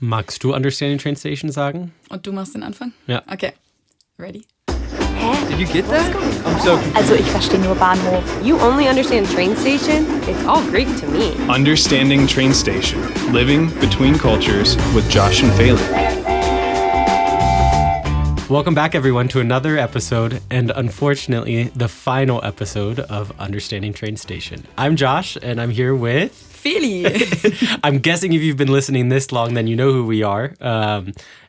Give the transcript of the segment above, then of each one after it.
Magst du Understanding Train Station sagen? Und du machst den Anfang? Ja. Okay. Ready? Hä? Did you get that? I'm so confused. Also ich verstehe nur Bahnhof. You only understand train station? It's all Greek to me. Understanding Train Station. Living between cultures with Josh and Feli. Welcome back, everyone, to another episode, and unfortunately, the final episode of Understanding Train Station. I'm Josh, and I'm here with... Feli. I'm guessing if you've been listening this long, then you know who we are.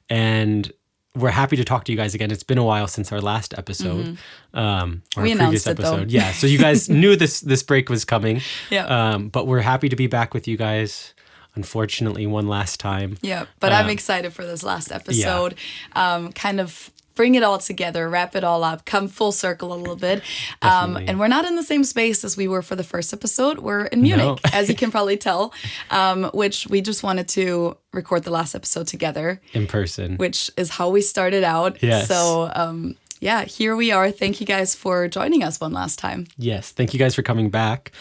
And we're happy to talk to you guys again. It's been a while since our last episode. Or We our announced previous it, though. episode. Yeah, so you guys knew this break was coming. Yeah. But we're happy to be back with you guys. Unfortunately, one last time. Yeah, but I'm excited for this last episode. Kind of bring it all together, wrap it all up, come full circle a little bit. And we're not in the same space as we were for the first episode. We're in Munich, as you can probably tell, which we just wanted to record the last episode together. In person. Which is how we started out. Yes. So, yeah, here we are. Thank you guys for joining us one last time. Yes, thank you guys for coming back.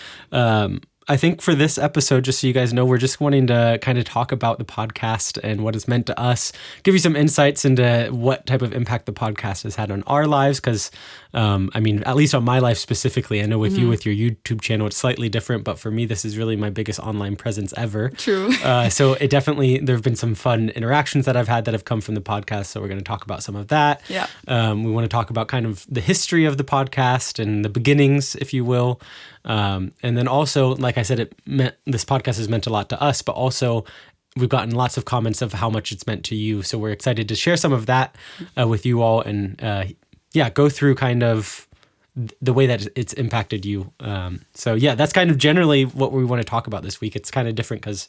I think for this episode, just so you guys know, we're just wanting to kind of talk about the podcast and what it's meant to us, give you some insights into what type of impact the podcast has had on our lives. Because, I mean, at least on my life specifically, I know with you, with your YouTube channel, it's slightly different. But for me, this is really my biggest online presence ever. True. So it definitely, there have been some fun interactions that I've had that have come from the podcast. So we're going to talk about some of that. Yeah. We want to talk about kind of the history of the podcast and the beginnings, if you will. And then also, like I said, this podcast has meant a lot to us, but also we've gotten lots of comments of how much it's meant to you. So we're excited to share some of that with you all and, go through kind of the way that it's impacted you. So that's kind of generally what we want to talk about this week. It's kind of different because,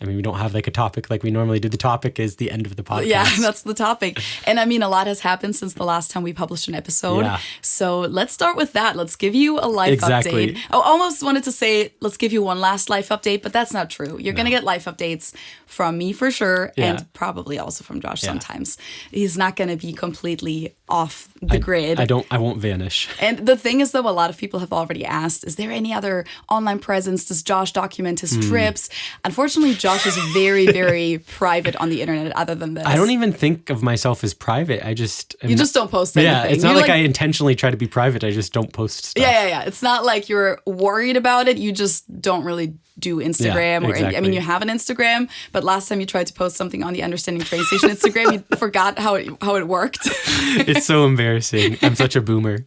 I mean, we don't have like a topic like we normally do. The topic is the end of the podcast. Yeah, that's the topic. And I mean, a lot has happened since the last time we published an episode. Yeah. So let's start with that. Let's give you a life update. I almost wanted to say, let's give you one last life update, but that's not true. You're going to get life updates from me for sure, and probably also from Josh sometimes. He's not going to be completely off the grid. I won't vanish. And the thing is, though, a lot of people have already asked, is there any other online presence? Does Josh document his trips? Unfortunately, Josh is very, very private on the internet other than this. I don't even think of myself as private. You just don't post anything. Yeah, it's not like I intentionally try to be private. I just don't post stuff. Yeah. It's not like you're worried about it. You just don't really do Instagram. I mean, you have an Instagram, but last time you tried to post something on the Understanding Train Station Instagram, you forgot how it worked. It's so embarrassing. I'm such a boomer.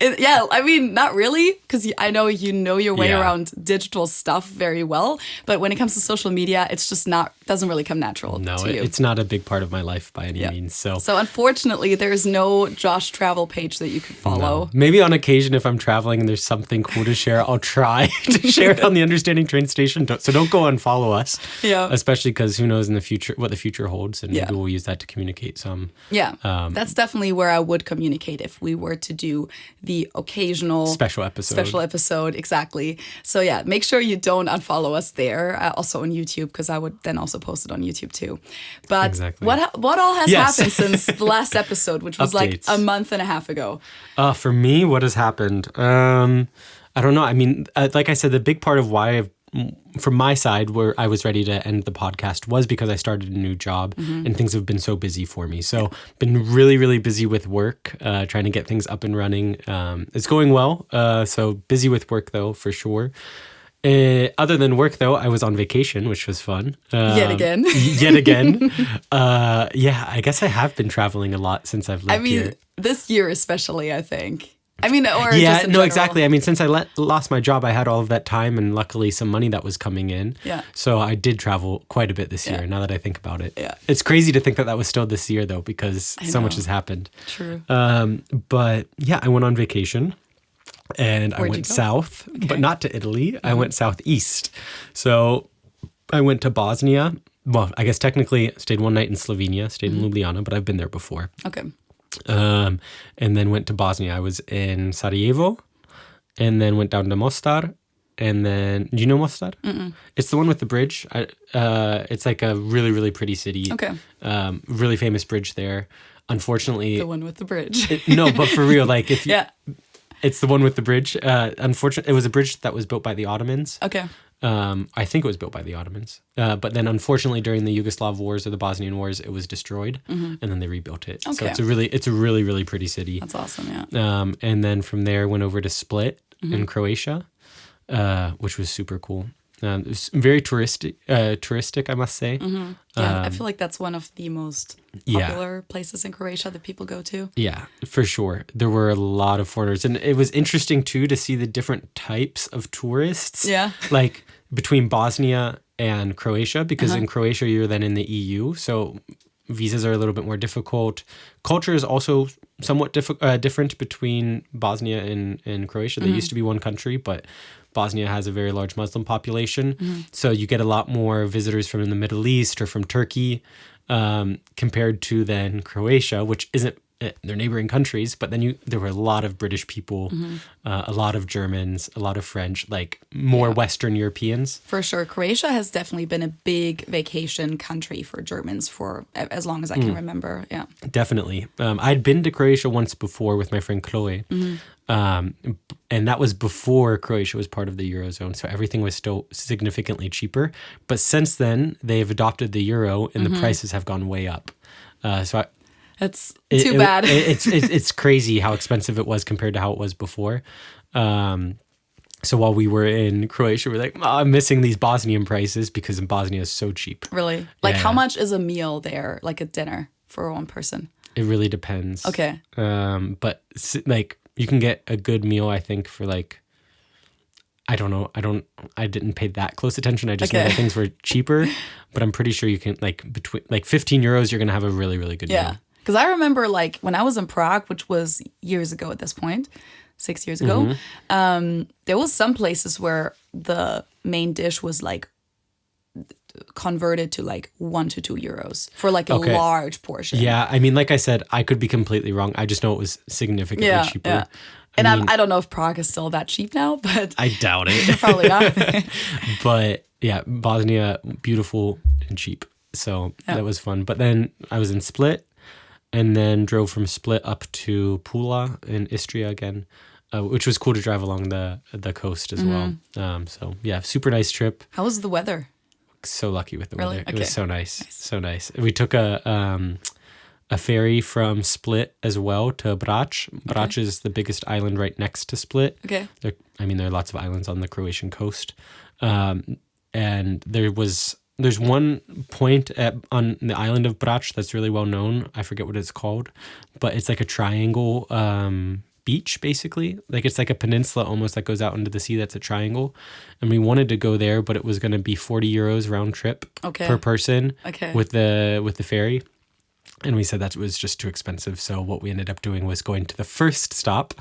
I mean, not really, because I know you know your way around digital stuff very well, but when it comes to social media, it's just doesn't really come natural to you. It's not a big part of my life by any means. So unfortunately, there's no Josh travel page that you could follow. No. Maybe on occasion, if I'm traveling and there's something cool to share, I'll try to share it on the Understanding Train Station. So don't go and follow us. Yeah. Especially because who knows in the future what the future holds, and maybe we'll use that to communicate some. Yeah. That's definitely where I would communicate if we were to do the occasional special episode. Exactly. So make sure you don't unfollow us there. Also on YouTube, because I would then also post it on YouTube too. But what all has happened since the last episode, which was like a month and a half ago? For me, what has happened? I don't know. I mean, like I said, the big part of why from my side, where I was ready to end the podcast was because I started a new job and things have been so busy for me. So been really, really busy with work, trying to get things up and running. It's going well. So busy with work though, for sure. Other than work though, I was on vacation, which was fun. Yet again. I guess I have been traveling a lot since I've lived here. This year especially, I think. I mean, or yeah, just in general. Exactly. I mean, since I lost my job, I had all of that time and luckily some money that was coming in. Yeah. So I did travel quite a bit this year, now that I think about it. Yeah. It's crazy to think that was still this year, though, because so much has happened. True. But I went on vacation and I went south, but not to Italy. I went southeast. So I went to Bosnia. Well, I guess technically stayed one night in Slovenia, stayed in Ljubljana, but I've been there before. Okay. And then went to Bosnia. I was in Sarajevo, and then went down to Mostar, and then do you know Mostar? Mm-mm. It's the one with the bridge. It's like a really, really pretty city. Okay. Really famous bridge there. Unfortunately, the one with the bridge. No, but for real, like if you, it's the one with the bridge. Unfortunately, it was a bridge that was built by the Ottomans. Okay. I think it was built by the Ottomans. But then unfortunately during the Yugoslav wars or the Bosnian wars, it was destroyed and then they rebuilt it. So it's a really, really pretty city. That's awesome, yeah. And then from there went over to Split in Croatia, which was super cool. It was very touristic, I must say. Yeah, I feel like that's one of the most popular places in Croatia that people go to. Yeah, for sure. There were a lot of foreigners. And it was interesting, too, to see the different types of tourists. Yeah. Like between Bosnia and Croatia, because in Croatia, you're then in the EU. So visas are a little bit more difficult. Culture is also somewhat different between Bosnia and Croatia. They used to be one country, but Bosnia has a very large Muslim population. So you get a lot more visitors from the Middle East or from Turkey compared to then Croatia, which isn't, they're neighboring countries, but then there were a lot of British people, a lot of Germans, a lot of French, like more Western Europeans. For sure. Croatia has definitely been a big vacation country for Germans for as long as I can remember. Yeah, definitely. I'd been to Croatia once before with my friend Chloe. And that was before Croatia was part of the Eurozone. So everything was still significantly cheaper. But since then, they've adopted the euro and the prices have gone way up. It's too bad. It's crazy how expensive it was compared to how it was before. So while we were in Croatia, we're like, I'm missing these Bosnian prices because in Bosnia is so cheap. Really? Like how much is a meal there, like a dinner for one person? It really depends. Okay. But like you can get a good meal, I think, for like, I don't know. I didn't pay that close attention. I just know that things were cheaper, but I'm pretty sure you can between 15 euros, you're going to have a really, really good meal. Because I remember like when I was in Prague, which was years ago at this point, 6 years ago, there was some places where the main dish was like converted to like 1 to 2 euros for like a large portion. Yeah, I mean, like I said, I could be completely wrong. I just know it was significantly cheaper. Yeah. And I don't know if Prague is still that cheap now, but I doubt it. Probably not. But yeah, Bosnia, beautiful and cheap. So that was fun. But then I was in Split and then drove from Split up to Pula in Istria again, which was cool to drive along the coast as well. So yeah, super nice trip. How was the weather? So lucky with the Really? weather. Okay. It was so nice. So nice. We took a ferry from Split as well to Brač. Brač is the biggest island right next to Split. Okay. There are lots of islands on the Croatian coast. And there's one point on the island of Brač that's really well known. I forget what it's called, but it's like a triangle beach, basically. Like it's like a peninsula almost that goes out into the sea that's a triangle. And we wanted to go there, but it was going to be 40 euros round trip per person with the ferry. And we said that was just too expensive. So what we ended up doing was going to the first stop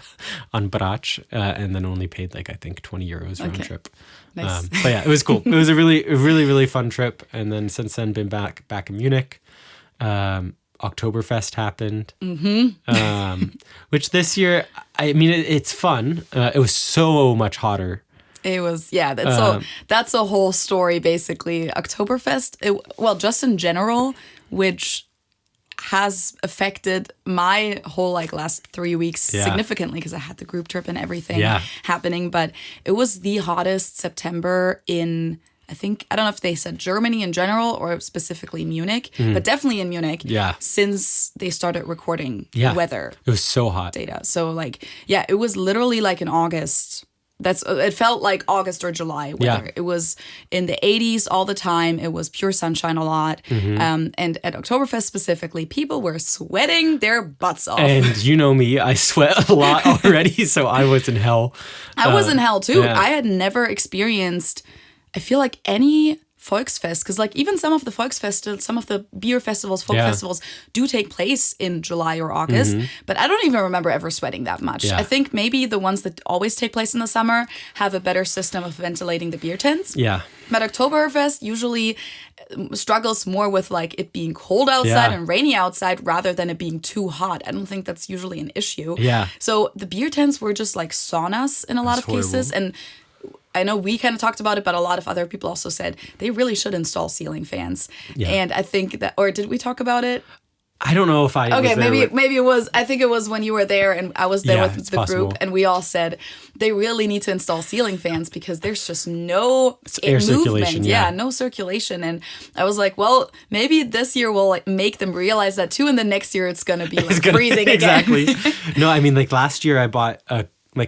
on Brač and then only paid like, I think 20 euros round trip. Nice. But yeah, it was cool. It was a really, really fun trip. And then since then been back in Munich. Oktoberfest happened, which this year, I mean, it's fun. It was so much hotter. It was, that's a whole story, basically. Oktoberfest, just in general, which has affected my whole last 3 weeks significantly because I had the group trip and everything happening. But it was the hottest September in, I don't know if they said Germany in general or specifically Munich, but definitely in Munich since they started recording weather. It was so hot. Data. So it was literally like in August. It felt like August or July weather. Yeah. It was in the 80s all the time. It was pure sunshine a lot. And at Oktoberfest specifically, people were sweating their butts off. And you know me, I sweat a lot already, so I was in hell. I was in hell too. I had never experienced, I feel like, any Volksfest, because even some of the Volksfeste, some of the beer festivals, folk festivals do take place in July or August, but I don't even remember ever sweating that much. Yeah. I think maybe the ones that always take place in the summer have a better system of ventilating the beer tents. Yeah. But Oktoberfest usually struggles more with it being cold outside and rainy outside rather than it being too hot. I don't think that's usually an issue. Yeah. So the beer tents were just like saunas in a lot of cases, and I know we kind of talked about it, but a lot of other people also said they really should install ceiling fans. Yeah. And I think that, or did we talk about it? I don't know if I Okay, was there maybe it was. I think it was when you were there and I was there Yeah, with it's the possible. group, and we all said they really need to install ceiling fans because there's just no air movement. circulation, yeah. No circulation. And I was like, well, maybe this year we'll like make them realize that too, and then next year it's gonna be like freezing again. Exactly. No, I mean, like last year I bought a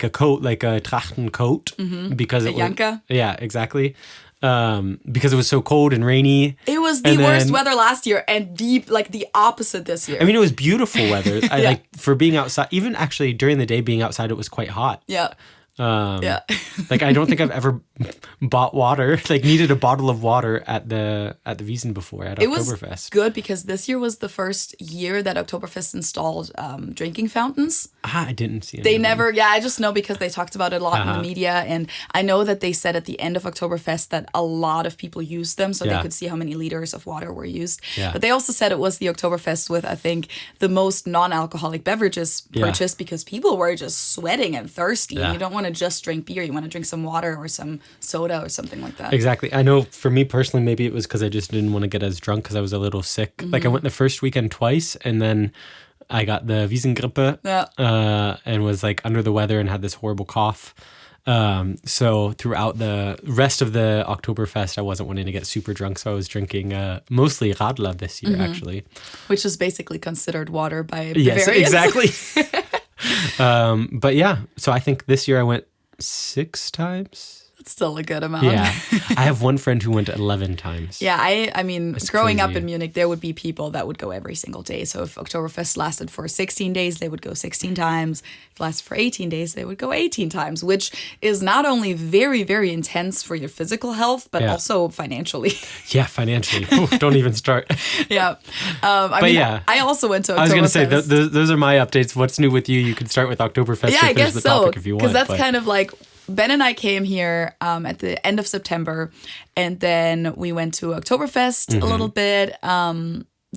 coat, like a Trachten coat, because it was Janka. Yeah, exactly. Because it was so cold and rainy. It was the worst weather last year and the opposite this year. I mean, it was beautiful weather. I Yeah. like for being outside. Even actually during the day, being outside, it was quite hot. yeah. Like I don't think I've ever bought water, like needed a bottle of water at the Wiesn before at It was Oktoberfest. good because this year was the first year that Oktoberfest installed drinking fountains. I didn't see it. They never, I just know because they talked about it a lot in the media. And I know that they said at the end of Oktoberfest that a lot of people used them so they Yeah. could see how many liters of water were used. Yeah. But they also said it was the Oktoberfest with, I think, the most non-alcoholic beverages Yeah. purchased because people were just sweating and thirsty. Yeah. And you don't want to just drink beer. You want to drink some water or some soda or something like that. Exactly. I know for me personally, maybe it was because I just didn't want to get as drunk because I was a little sick. Mm-hmm. Like I went the first weekend twice and then I got the Wiesengrippe and was like under the weather and had this horrible cough. So throughout the rest of the Oktoberfest, I wasn't wanting to get super drunk. So I was drinking mostly Radler this year, actually. Which is basically considered water by Yes, Bavarians. exactly. But yeah, so I think this year I went 6 times. It's still a good amount. Yeah. I have one friend who went 11 times. Yeah, I mean, growing up crazy. in Munich, there would be people that would go every single day. So if Oktoberfest lasted for 16 days, they would go 16 times. If it lasted for 18 days, they would go 18 times, which is not only very, very intense for your physical health, but Yeah. also financially. Yeah, financially. Ooh, don't even start. Yeah. I mean, yeah. I also went to Oktoberfest. I was going to say, those are my updates. What's new with you? You can start with Oktoberfest Yeah, to I finish guess the so. topic if you want. Because that's but- kind of like Ben and I came here at the end of September, and then we went to Oktoberfest Mm-hmm. a little bit.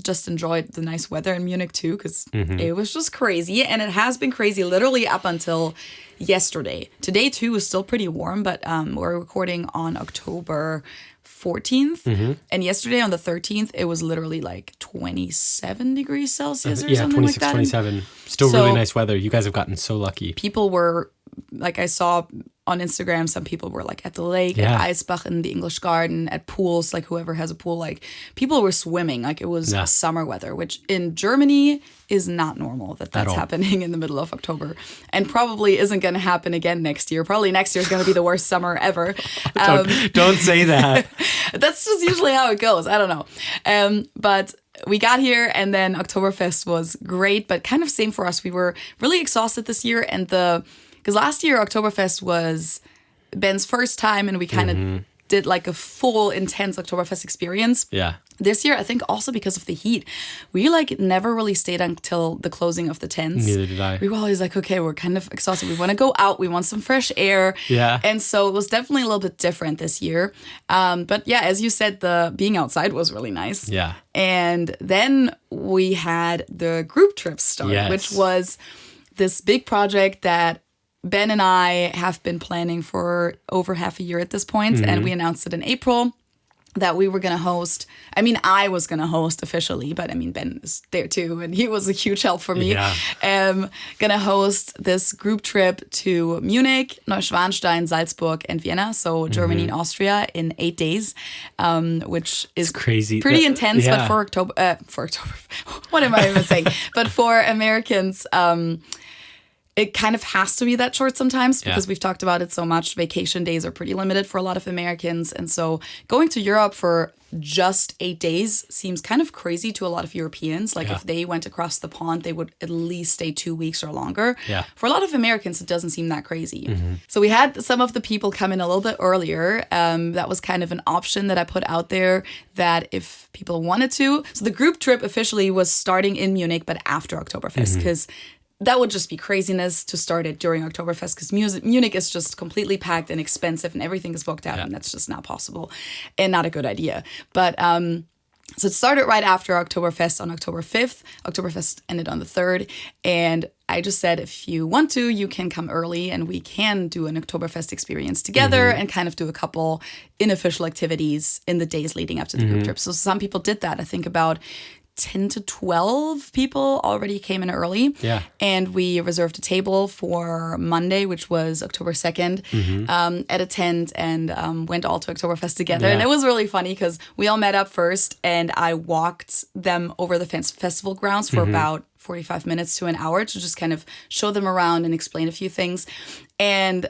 Just enjoyed the nice weather in Munich too, because Mm-hmm. it was just crazy, and it has been crazy literally up until yesterday. Today too is still pretty warm, but we're recording on October 14th, Mm-hmm. and yesterday on the 13th, it was literally like 27 degrees Celsius or yeah, something 26, like that. 27. Still So- really nice weather. You guys have gotten so lucky. People were, like I saw on Instagram, some people were like at the lake, Yeah. at Eisbach in the English Garden, at pools, like whoever has a pool, like people were swimming, like it was Yeah. summer weather, which in Germany is not normal that's all. happening in the middle of October, and probably isn't going to happen again next year. Probably next year is going to be the worst summer ever. Don't say that. That's just usually how it goes. I don't know. But we got here, and then Oktoberfest was great, but kind of same for us. We were really exhausted this year, and because last year Oktoberfest was Ben's first time, and we kind of did like a full intense Oktoberfest experience. Yeah. This year, I think also because of the heat, we like never really stayed until the closing of the tents. Neither did I. We were always like, okay, we're kind of exhausted. We want to go out. We want some fresh air. Yeah. And so it was definitely a little bit different this year. But yeah, as you said, the being outside was really nice. Yeah. And then we had the group trip start, Yes. which was this big project that Ben and I have been planning for over half a year at this point, Mm-hmm. and we announced it in April that we were going to host. I mean, I was going to host officially, but I mean, Ben is there too, and he was a huge help for me. Yeah. Going to host this group trip to Munich, Neuschwanstein, Salzburg, and Vienna, so Germany and Austria in 8 days, which is crazy. pretty That- intense. yeah. But for October, what am I even saying? But for Americans, it kind of has to be that short sometimes because Yeah. we've talked about it so much. Vacation days are pretty limited for a lot of Americans. And so going to Europe for just 8 days seems kind of crazy to a lot of Europeans. Like Yeah. if they went across the pond, they would at least stay 2 weeks or longer. Yeah. For a lot of Americans, it doesn't seem that crazy. So we had some of the people come in a little bit earlier. That was kind of an option that I put out there that if people wanted to. So the group trip officially was starting in Munich, but after Oktoberfest because that would just be craziness to start it during Oktoberfest because Munich is just completely packed and expensive and everything is booked out and that's just not possible and not a good idea. But so it started right after Oktoberfest on October 5th. Oktoberfest ended on the 3rd. And I just said, if you want to, you can come early and we can do an Oktoberfest experience together and kind of do a couple unofficial activities in the days leading up to the group trip. So some people did that. I think about 10 to 12 people already came in early. Yeah. And we reserved a table for Monday, which was October 2nd, at a tent and went all to Oktoberfest together. Yeah. And it was really funny because we all met up first and I walked them over the festival grounds for about 45 minutes to an hour to just kind of show them around and explain a few things. And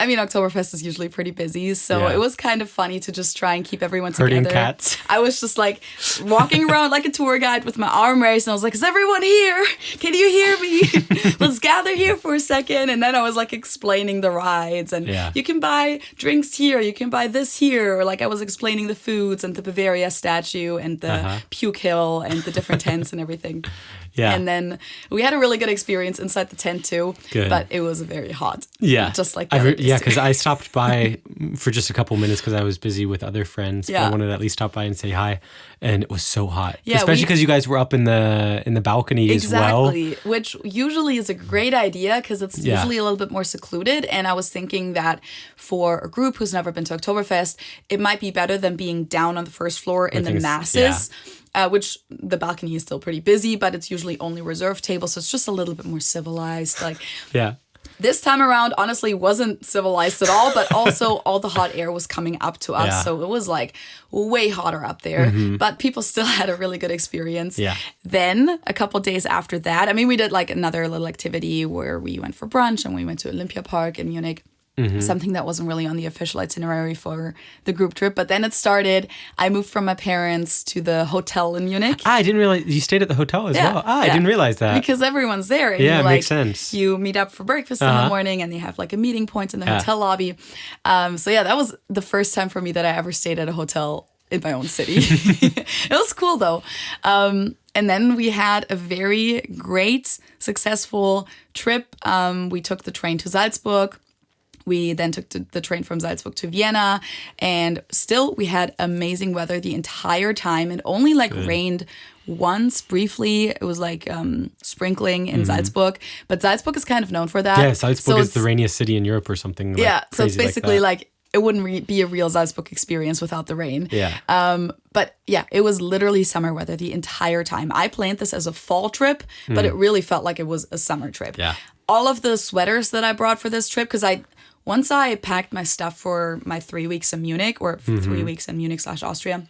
I mean, Oktoberfest is usually pretty busy, so it was kind of funny to just try and keep everyone Herding together. cats. I was just like walking around like a tour guide with my arm raised, and I was like, is everyone here? Can you hear me? Let's gather here for a second. And then I was like explaining the rides, and you can buy drinks here, you can buy this here. Or like I was explaining the foods and the Bavaria statue and the Puke Hill and the different tents and everything. Yeah. And then we had a really good experience inside the tent too. Good. But it was very hot. Yeah. Just like yeah, because I stopped by for just a couple minutes because I was busy with other friends. But I wanted to at least stop by and say hi. And it was so hot. Yeah, especially because you guys were up in the balcony as well. Exactly. Which usually is a great idea because it's usually a little bit more secluded. And I was thinking that for a group who's never been to Oktoberfest, it might be better than being down on the first floor in the masses. Which the balcony is still pretty busy, but it's usually only reserved tables, so it's just a little bit more civilized. Like, this time around, honestly, wasn't civilized at all, but also all the hot air was coming up to us, so it was like way hotter up there. But people still had a really good experience. Then a couple days after that, I mean, we did like another little activity where we went for brunch and we went to Olympia Park in Munich. Something that wasn't really on the official itinerary for the group trip. But then it started. I moved from my parents to the hotel in Munich. I didn't realize you stayed at the hotel as well. I didn't realize that. Because everyone's there. And it makes sense. You meet up for breakfast in the morning and you have like a meeting point in the hotel lobby. So that was the first time for me that I ever stayed at a hotel in my own city. It was cool though. And then we had a very great, successful trip. We took the train to Salzburg. We then took the train from Salzburg to Vienna, and still we had amazing weather the entire time. It only rained once briefly. It was like sprinkling in Salzburg, but Salzburg is kind of known for that. Yeah, Salzburg is the rainiest city in Europe or something. So it's basically like it wouldn't be a real Salzburg experience without the rain. But it was literally summer weather the entire time. I planned this as a fall trip, but it really felt like it was a summer trip. All of the sweaters that I brought for this trip, because once I packed my stuff for my 3 weeks in Munich, or 3 weeks in Munich/Austria,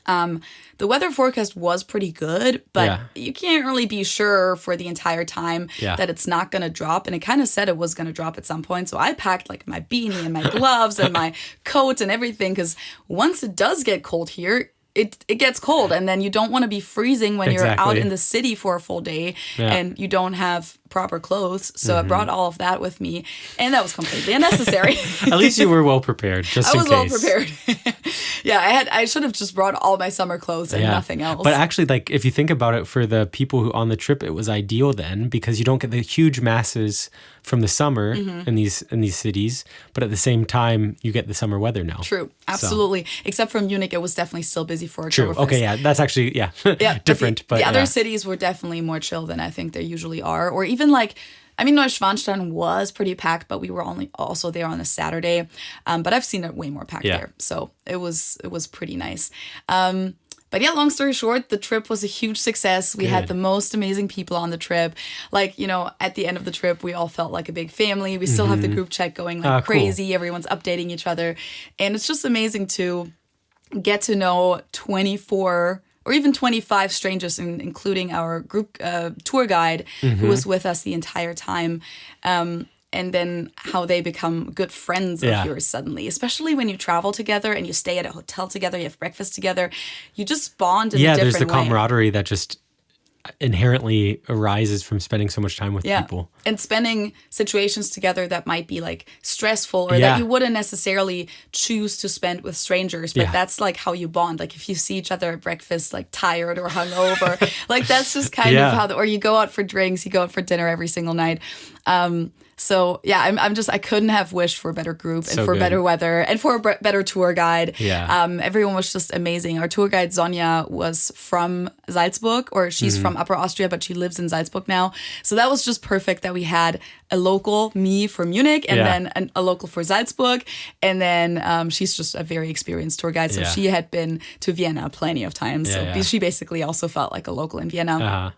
the weather forecast was pretty good, but you can't really be sure for the entire time that it's not going to drop. And it kind of said it was going to drop at some point. So I packed like my beanie and my gloves and my coat and everything, because once it does get cold here, it gets cold, and then you don't want to be freezing when you're out in the city for a full day and you don't have proper clothes. So I brought all of that with me, and that was completely unnecessary. At least you were well prepared, just in case. I was well prepared. I should have just brought all my summer clothes and nothing else. But actually, like if you think about it, for the people who on the trip, it was ideal then, because you don't get the huge masses from the summer in these cities, but at the same time you get the summer weather now. True, absolutely. So. Except for Munich, it was definitely still busy for Oktoberfest. True. Okay, that's actually different. But the other cities were definitely more chill than I think they usually are, or even like. I mean, Neuschwanstein was pretty packed, but we were also there on a Saturday. But I've seen it way more packed there, so it was pretty nice. But long story short, the trip was a huge success. We had the most amazing people on the trip. Like, at the end of the trip, we all felt like a big family. We still have the group chat going like crazy. Cool. Everyone's updating each other. And it's just amazing to get to know 24 or even 25 strangers, including our group tour guide who was with us the entire time. And then how they become good friends of yours suddenly, especially when you travel together and you stay at a hotel together, you have breakfast together, you just bond in a different way. Yeah, there's the camaraderie that just inherently arises from spending so much time with people. And spending situations together that might be like stressful or that you wouldn't necessarily choose to spend with strangers, but that's like how you bond. Like if you see each other at breakfast like tired or hungover, like that's just kind of how or you go out for drinks, you go out for dinner every single night. So yeah, I couldn't have wished for a better group and So for good. better weather and for a better tour guide. Yeah. Everyone was just amazing. Our tour guide Sonja was from Salzburg, or she's from Upper Austria, but she lives in Salzburg now. So that was just perfect that we had a local, me for Munich, and then a local for Salzburg. And then she's just a very experienced tour guide. So she had been to Vienna plenty of times. So she basically also felt like a local in Vienna.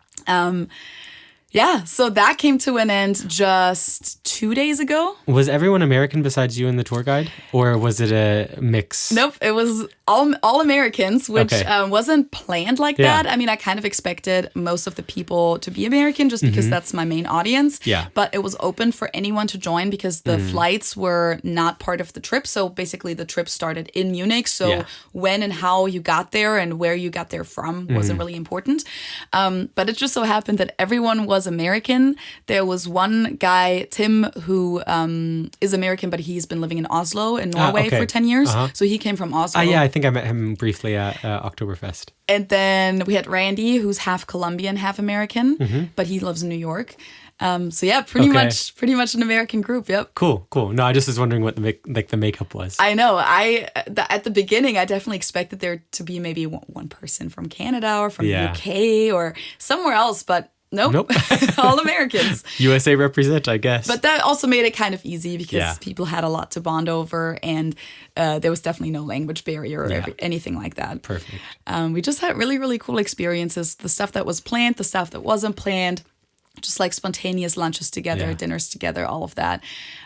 Yeah, so that came to an end just 2 days ago. Was everyone American besides you and the tour guide? Or was it a mix? Nope, it was all Americans, which wasn't planned like that. I mean, I kind of expected most of the people to be American just because that's my main audience. Yeah. But it was open for anyone to join because the flights were not part of the trip. So basically the trip started in Munich. So when and how you got there and where you got there from wasn't really important. But it just so happened that everyone was American. There was one guy, Tim, who is American, but he's been living in Oslo in Norway for 10 years. So he came from Oslo. Yeah, I think I met him briefly at Oktoberfest. And then we had Randy, who's half Colombian, half American, but he lives in New York. So yeah, pretty much an American group. Yep. Cool. No, I just was wondering what the makeup was. I know. At the beginning, I definitely expected there to be maybe one person from Canada or from the UK or somewhere else, but nope. All Americans. USA represent, I guess. But that also made it kind of easy because people had a lot to bond over, and there was definitely no language barrier or anything like that. Perfect. We just had really, really cool experiences. The stuff that was planned, the stuff that wasn't planned, just like spontaneous lunches together, dinners together, all of that.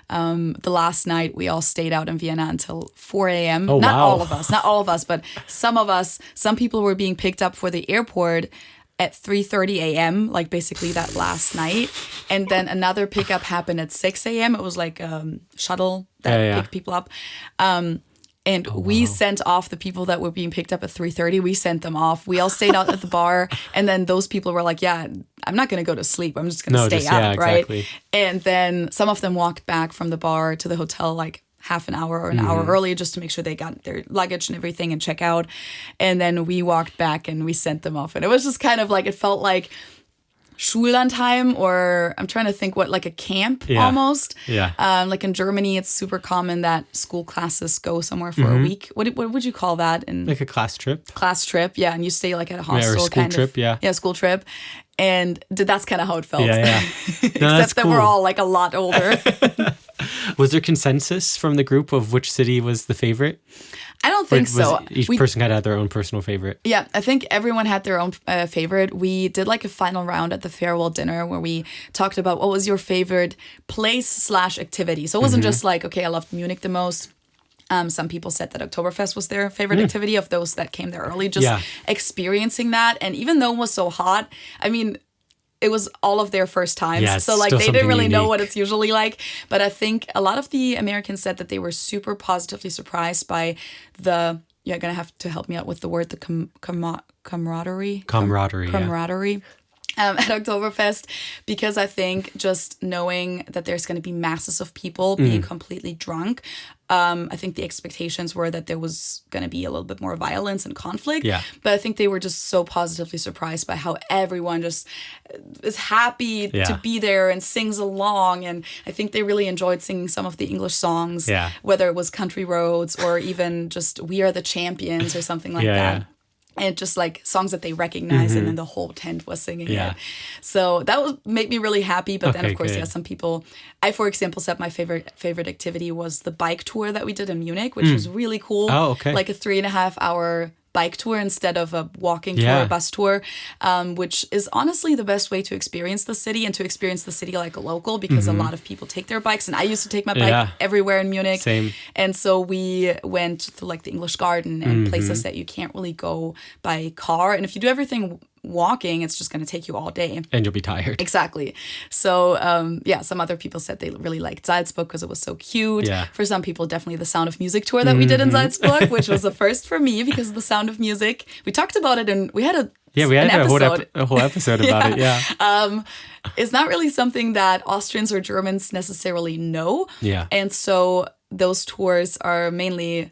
The last night, we all stayed out in Vienna until 4 a.m. Oh, not wow. not all of us, but some of us. Some people were being picked up for the airport at 3:30 a.m., like basically that last night. And then another pickup happened at 6 a.m. It was like a shuttle that picked people up. And we sent off the people that were being picked up at 3:30. We sent them off. We all stayed out at the bar. And then those people were like, yeah, I'm not going to go to sleep. I'm just going to stay out, right? Exactly. And then some of them walked back from the bar to the hotel like half an hour or an hour early just to make sure they got their luggage and everything and check out. And then we walked back and we sent them off. And it was just kind of like, it felt like Schullandheim, or I'm trying to think what, like a camp almost. Yeah. Like in Germany, it's super common that school classes go somewhere for a week. What would you call that? Like a class trip? Class trip, yeah. And you stay like at a hostel. Or a school trip, yeah. Yeah, school trip. And that's kind of how it felt. Yeah. Except that we're all like a lot older. Was there consensus from the group of which city was the favorite? I don't think so. Each person had their own personal favorite? Yeah, I think everyone had their own favorite. We did like a final round at the farewell dinner where we talked about what was your favorite place/activity. So it wasn't just like, okay, I loved Munich the most. Some people said that Oktoberfest was their favorite activity of those that came there early, just experiencing that. And even though it was so hot, I mean, it was all of their first times. Yeah, so like still they didn't really something know unique. what it's usually like. But I think a lot of the Americans said that they were super positively surprised by the, you're going to have to help me out with the word, the camaraderie. Camaraderie. At Oktoberfest, because I think just knowing that there's going to be masses of people being completely drunk, I think the expectations were that there was going to be a little bit more violence and conflict. Yeah. But I think they were just so positively surprised by how everyone just is happy to be there and sings along. And I think they really enjoyed singing some of the English songs, whether it was Country Roads or even just We Are the Champions or something like that. And just like songs that they recognize, and then the whole tent was singing it. So that made me really happy. But then, of course, some people. I, for example, said my favorite activity was the bike tour that we did in Munich, which was really cool. Oh, okay. Like a 3.5 hour bike tour instead of a walking tour or bus tour, which is honestly the best way to experience the city and to experience the city like a local, because a lot of people take their bikes, and I used to take my bike everywhere in Munich. Same. And so we went to like the English Garden and places that you can't really go by car. And if you do everything walking, it's just going to take you all day. And you'll be tired. Exactly. So, some other people said they really liked Salzburg because it was so cute. Yeah. For some people, definitely the Sound of Music tour that we did in Salzburg, which was the first for me because of the Sound of Music. We talked about it and we had a whole episode about it. Yeah. It's not really something that Austrians or Germans necessarily know. Yeah. And so those tours are mainly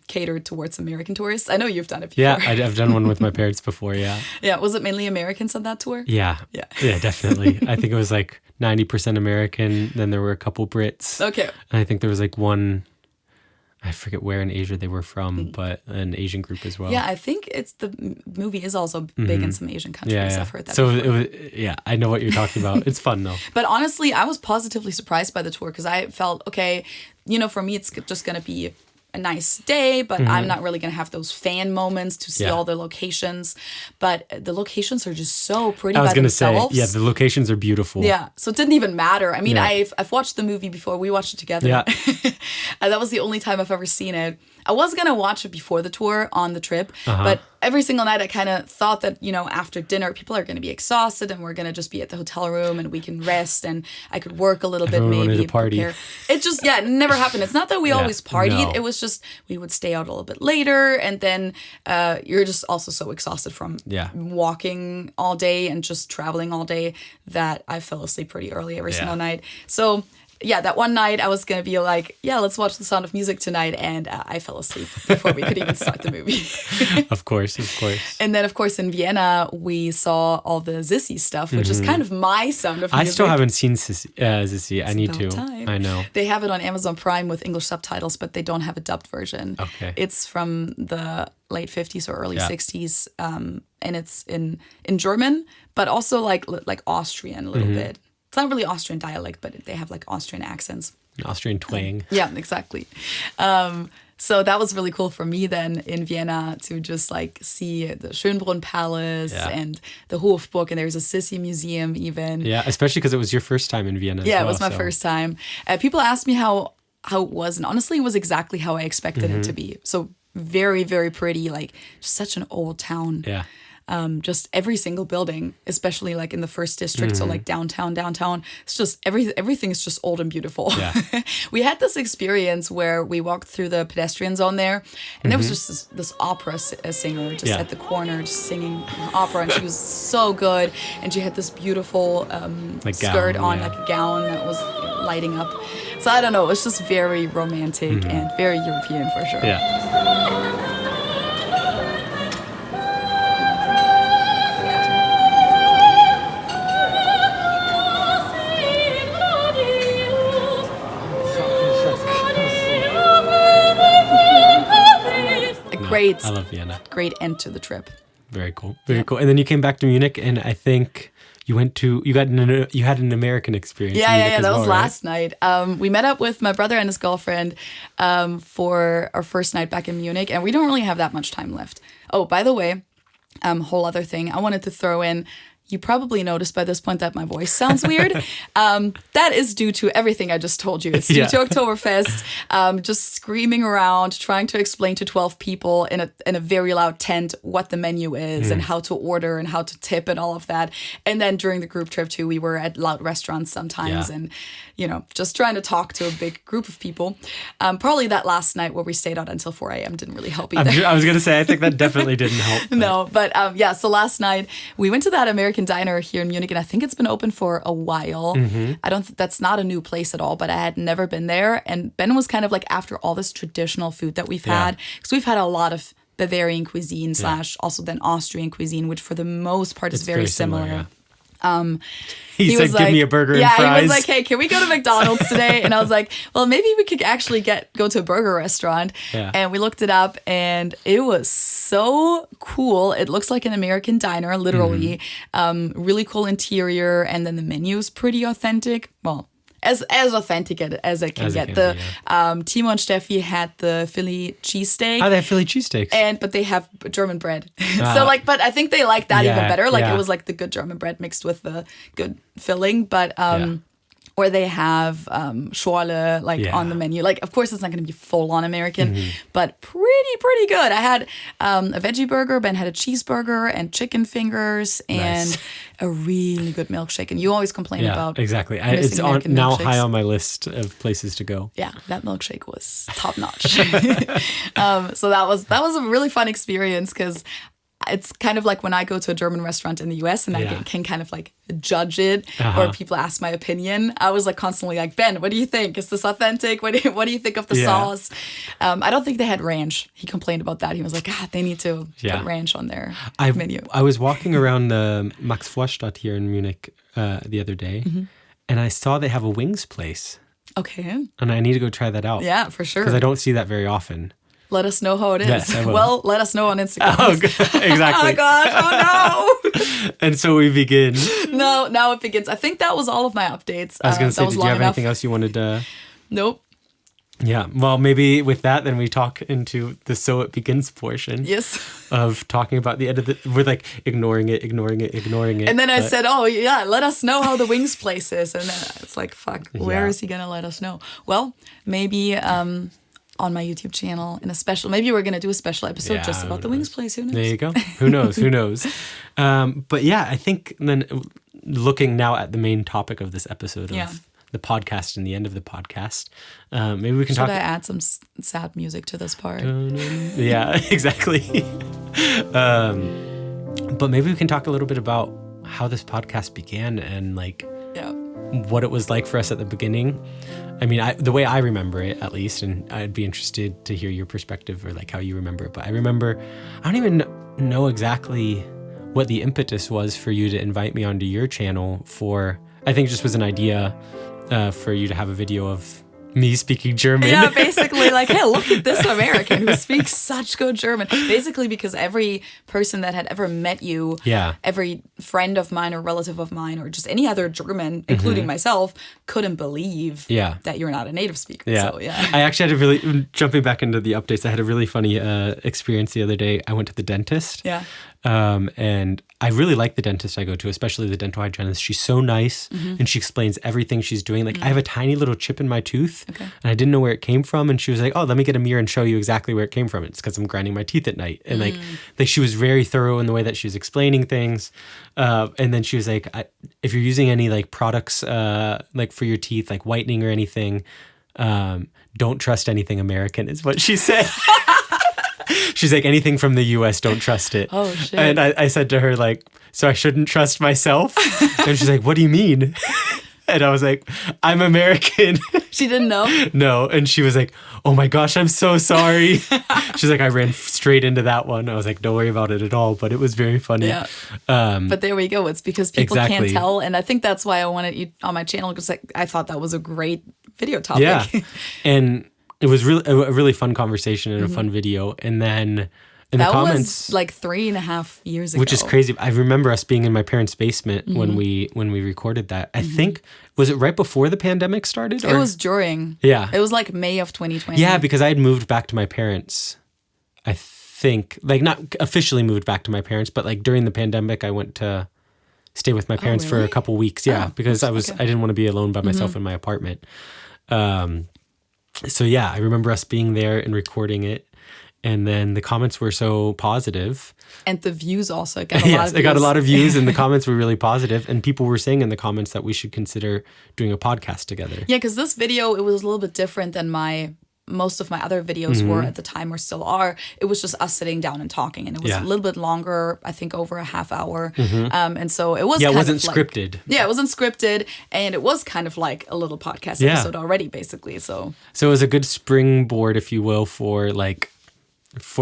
catered towards American tourists. I know you've done it before. Yeah, I've done one with my parents before, yeah. Yeah, was it mainly Americans on that tour? Yeah. Yeah, definitely. I think it was like 90% American, then there were a couple Brits. Okay. And I think there was like one, I forget where in Asia they were from, but an Asian group as well. Yeah, I think the movie is also big in some Asian countries. Yeah. I've heard that so before. it was, I know what you're talking about. It's fun though. But honestly, I was positively surprised by the tour because I felt, okay, for me, it's just going to be a nice day, but I'm not really going to have those fan moments to see all the locations. But the locations are just so pretty by themselves. Say, the locations are beautiful. Yeah, so it didn't even matter. I mean, I've watched the movie before. We watched it together. Yeah. And that was the only time I've ever seen it. I was going to watch it before the tour on the trip, but every single night I kind of thought that, after dinner, people are going to be exhausted and we're going to just be at the hotel room and we can rest and I could work a little bit, Everyone maybe. wanted to party. Prepare. It just, it never happened. It's not that we always partied. No. It was just we would stay out a little bit later and then you're just also so exhausted from walking all day and just traveling all day that I fell asleep pretty early every single night. So that one night I was going to be like, let's watch The Sound of Music tonight. And I fell asleep before we could even start the movie. Of course. And then, of course, in Vienna, we saw all the Zissy stuff, which is kind of my Sound of Music. I still haven't seen Zissy. I need to. Time. I know. They have it on Amazon Prime with English subtitles, but they don't have a dubbed version. Okay. It's from the late 50s or early 60s, and it's in German, but also like Austrian a little bit. It's not really Austrian dialect, but they have like Austrian accents. An Austrian twang. Yeah, exactly. So that was really cool for me then in Vienna to just like see the Schönbrunn Palace and the Hofburg, and there's a Sissy museum even. Yeah, especially because it was your first time in Vienna. Yeah, it was my first time. People asked me how it was, and honestly, it was exactly how I expected it to be. So very, very pretty, like such an old town. Yeah. Just every single building, especially like in the first district, so like downtown, it's just everything is just old and beautiful. Yeah. We had this experience where we walked through the pedestrian zone there, and there was just this opera singer just at the corner, just singing opera, and she was so good, and she had this beautiful skirt on, like a gown that was lighting up. So I don't know, it was just very romantic and very European for sure. Yeah. Great. I love Vienna. Great end to the trip. Very cool. Very cool. And then you came back to Munich, and I think you had an American experience. Yeah. That was last night. We met up with my brother and his girlfriend for our first night back in Munich, and we don't really have that much time left. Oh, by the way, whole other thing I wanted to throw in. You probably noticed by this point that my voice sounds weird. That is due to everything I just told you. It's due to Oktoberfest, just screaming around, trying to explain to 12 people in a very loud tent what the menu is and how to order and how to tip and all of that. And then during the group trip too, we were at loud restaurants sometimes and, just trying to talk to a big group of people. Probably that last night where we stayed out until 4 a.m. didn't really help either. I was going to say, I think that definitely didn't help. No, but so last night we went to that American diner here in Munich, and I think it's been open for a while. That's not a new place at all, but I had never been there. And Ben was kind of like, after all this traditional food that we've had, because we've had a lot of Bavarian cuisine / also then Austrian cuisine, which for the most part is very similar. He said, give me a burger and fries. Yeah, he was like, hey, can we go to McDonald's today? And I was like, well, maybe we could actually go to a burger restaurant. Yeah. And we looked it up, and it was so cool. It looks like an American diner, literally. Really cool interior, and then the menu is pretty authentic. Well, as authentic as it can get. Timo and Steffi had the Philly cheesesteak. Oh, they have Philly cheesesteaks. But they have German bread. But I think they like that even better. It was like the good German bread mixed with the good filling. But or they have Schorle on the menu. Of course, it's not going to be full on American, but pretty good. I had a veggie burger. Ben had a cheeseburger and chicken fingers and a really good milkshake. And you always complain about exactly. It's now high on my list of places to go. Yeah, that milkshake was top notch. So that was a really fun experience because it's kind of like when I go to a German restaurant in the US and I can kind of like judge it, Uh-huh. or people ask my opinion. I was like constantly like, Ben, what do you think? Is this authentic? What do you think of the sauce? I don't think they had ranch. He complained about that. He was like, they need to put ranch on their menu. I was walking around the Max Vorstadt here in Munich the other day, and I saw they have a wings place. Okay. And I need to go try that out. Yeah, for sure. Because I don't see that very often. Let us know how it is. Yes, I will. Well, let us know on Instagram. Oh, exactly. Oh, gosh. Oh, no. And so we begin. No, now it begins. I think that was all of my updates. I was going to say, that was did you long have enough. anything else you wanted to... Nope. Yeah. Well, maybe with that, then we talk into the So It Begins portion. Yes. Of talking about the end of the... We're like ignoring it. And then I said, let us know how the wings place is. And then it's like, fuck, where is he going to let us know? Well, maybe... on my YouTube channel in a special, maybe we're going to do a special episode just about the wings place. Who knows? There you go. Who knows? But yeah, I think then looking now at the main topic of this episode of the podcast and the end of the podcast, maybe we can talk. Should I add some sad music to this part? Yeah, exactly. But maybe we can talk a little bit about how this podcast began and like what it was like for us at the beginning. I mean, the way I remember it, at least, and I'd be interested to hear your perspective or like how you remember it. But I remember, I don't even know exactly what the impetus was for you to invite me onto your channel for, I think it just was an idea for you to have a video of me speaking German. Yeah, basically like, hey, look at this American who speaks such good German. Basically because every person that had ever met you, every friend of mine or relative of mine or just any other German, including myself, couldn't believe that you're not a native speaker. Yeah. So, I actually had a really, jumping back into the updates, I had a really funny experience the other day. I went to the dentist. Yeah. And I really like the dentist I go to, especially the dental hygienist. She's so nice and she explains everything she's doing. Like I have a tiny little chip in my tooth and I didn't know where it came from. And she was like, oh, let me get a mirror and show you exactly where it came from. It's because I'm grinding my teeth at night. And like she was very thorough in the way that she was explaining things. And then she was like, if you're using any like products like for your teeth, like whitening or anything, don't trust anything American is what she said. She's like, anything from the U.S., don't trust it. Oh, shit. And I said to her, like, so I shouldn't trust myself? And she's like, what do you mean? And I was like, I'm American. She didn't know? No. And she was like, oh my gosh, I'm so sorry. She's like, I ran straight into that one. I was like, don't worry about it at all. But it was very funny. Yeah. But there we go. It's because people can't tell. And I think that's why I wanted you on my channel because I thought that was a great video topic. Yeah. And it was really a really fun conversation and a fun video. And then in the comments, was like 3.5 years ago, which is crazy. I remember us being in my parents' basement when we recorded that. I think, was it right before the pandemic started? It was during. Yeah. It was like May of 2020. Yeah, because I had moved back to my parents. I think, like not officially moved back to my parents, but like during the pandemic, I went to stay with my parents for a couple weeks. Yeah, because I didn't want to be alone by myself in my apartment. So yeah, I remember us being there and recording it. And then the comments were so positive. And the views also. It got a lot of views. It got a lot of views and the comments were really positive. And people were saying in the comments that we should consider doing a podcast together. Yeah, because this video, it was a little bit different than most of my other videos were at the time or still are. It was just us sitting down and talking. And it was a little bit longer, I think over a half hour. And so it was it wasn't scripted. Yeah, it wasn't scripted. And it was kind of like a little podcast episode already, basically. So it was a good springboard, if you will, for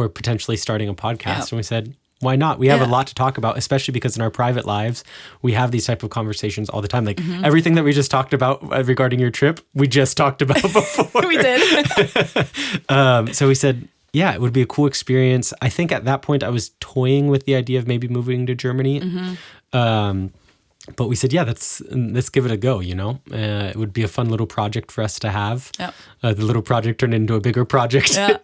potentially starting a podcast. Yeah. And we said, why not? We have a lot to talk about, especially because in our private lives, we have these type of conversations all the time. Like everything that we just talked about regarding your trip, we just talked about before. We did. So we said, yeah, it would be a cool experience. I think at that point I was toying with the idea of maybe moving to Germany. But we said, yeah, let's give it a go, you know? It would be a fun little project for us to have. Yep. The little project turned into a bigger project. Yeah.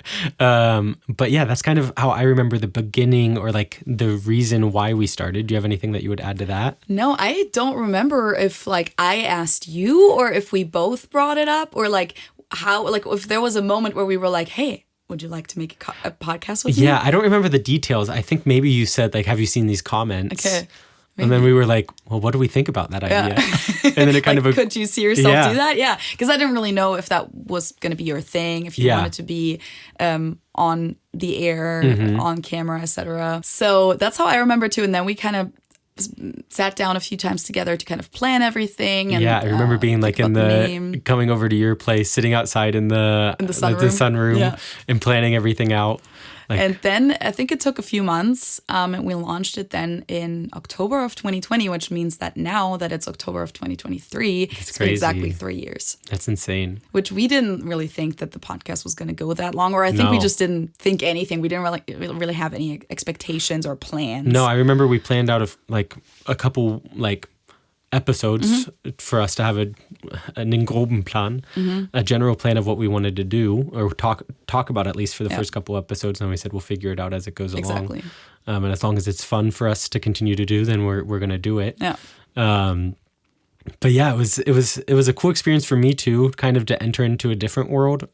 But yeah, that's kind of how I remember the beginning or like the reason why we started. Do you have anything that you would add to that? No, I don't remember if like I asked you or if we both brought it up or like how, like if there was a moment where we were like, hey, would you like to make a podcast with me? Yeah, I don't remember the details. I think maybe you said like, have you seen these comments? Okay. And then we were like, well, what do we think about that idea? And then it kind like, of... could you see yourself do that? Yeah. Because I didn't really know if that was going to be your thing, if you wanted to be on the air, on camera, etc. So that's how I remember too. And then we kind of sat down a few times together to kind of plan everything. And, I remember being like in coming over to your place, sitting outside in the sunroom and planning everything out. Like, and then I think it took a few months, and we launched it then in October of 2020, which means that now that it's October of 2023, it's been exactly 3 years. That's insane. Which we didn't really think that the podcast was going to go that long, or I think we just didn't think anything. We didn't really have any expectations or plans. No, I remember we planned out a couple episodes for us to have an groben plan, a general plan of what we wanted to do or talk about, at least for the first couple episodes. And we said we'll figure it out as it goes along. Exactly. And as long as it's fun for us to continue to do, then we're going to do it. Yeah. But yeah, it was a cool experience for me too, kind of to enter into a different world,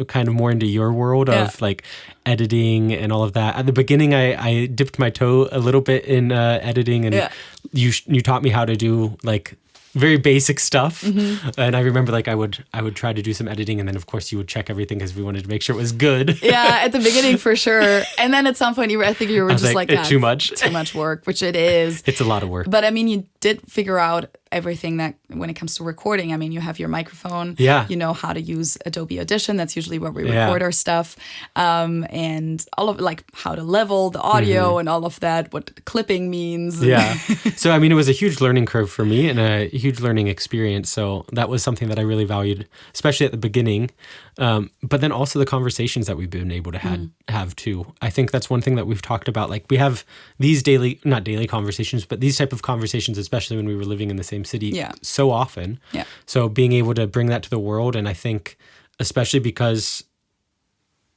kind of more into your world of like editing and all of that. At the beginning, I dipped my toe a little bit in editing, and you taught me how to do like very basic stuff. And I remember like I would try to do some editing, and then of course you would check everything because we wanted to make sure it was good. Yeah, at the beginning for sure. And then at some point I think you were just like too much. Too much work, which it is. It's a lot of work. But I mean, you did figure out everything that when it comes to recording. I mean, you have your microphone. Yeah. You know how to use Adobe Audition. That's usually where we record our stuff. And all of like how to level the audio and all of that, what clipping means. Yeah. So, I mean, it was a huge learning curve for me and a huge learning experience. So that was something that I really valued, especially at the beginning. But then also the conversations that we've been able to have too. I think that's one thing that we've talked about. Like we have these not daily conversations, but these type of conversations, especially when we were living in the same city so often. Yeah. So being able to bring that to the world. And I think especially because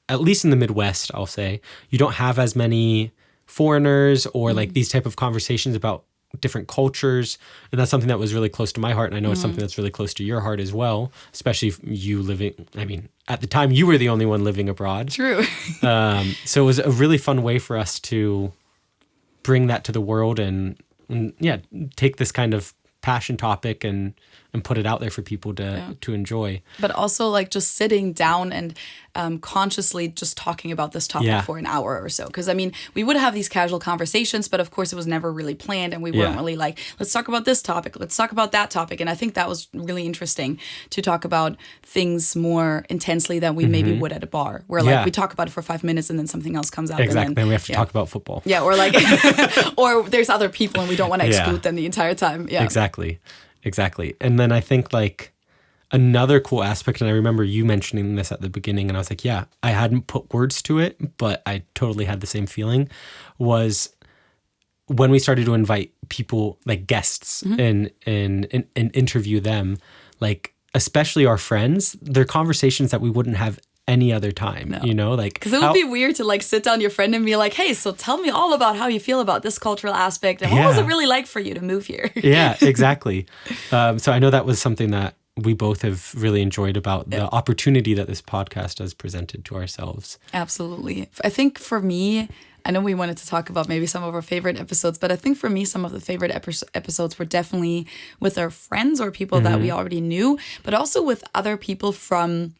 at least in the Midwest, I'll say, you don't have as many foreigners or like these type of conversations about different cultures. And that's something that was really close to my heart. And I know it's something that's really close to your heart as well, especially if you living, I mean, at the time you were the only one living abroad. True. So it was a really fun way for us to bring that to the world and take this kind of passion topic and put it out there for people to enjoy. But also like just sitting down and consciously just talking about this topic for an hour or so. Because I mean, we would have these casual conversations, but of course it was never really planned, and we weren't really like, let's talk about this topic, let's talk about that topic. And I think that was really interesting to talk about things more intensely than we maybe would at a bar, where like we talk about it for 5 minutes and then something else comes out. Exactly. And then we have to talk about football. Yeah, or like, or there's other people and we don't want to exclude them the entire time. Yeah, Exactly. And then I think like another cool aspect, and I remember you mentioning this at the beginning, and I was like, yeah, I hadn't put words to it, but I totally had the same feeling, was when we started to invite people like guests and interview them, like especially our friends, they're conversations that we wouldn't have any other time, you know, like because it would be weird to like sit down your friend and be like, hey, so tell me all about how you feel about this cultural aspect and what was it really like for you to move here? Yeah, exactly. So I know that was something that we both have really enjoyed about the opportunity that this podcast has presented to ourselves. Absolutely. I think for me, I know we wanted to talk about maybe some of our favorite episodes, but I think for me, some of the favorite episodes were definitely with our friends or people that we already knew, but also with other people from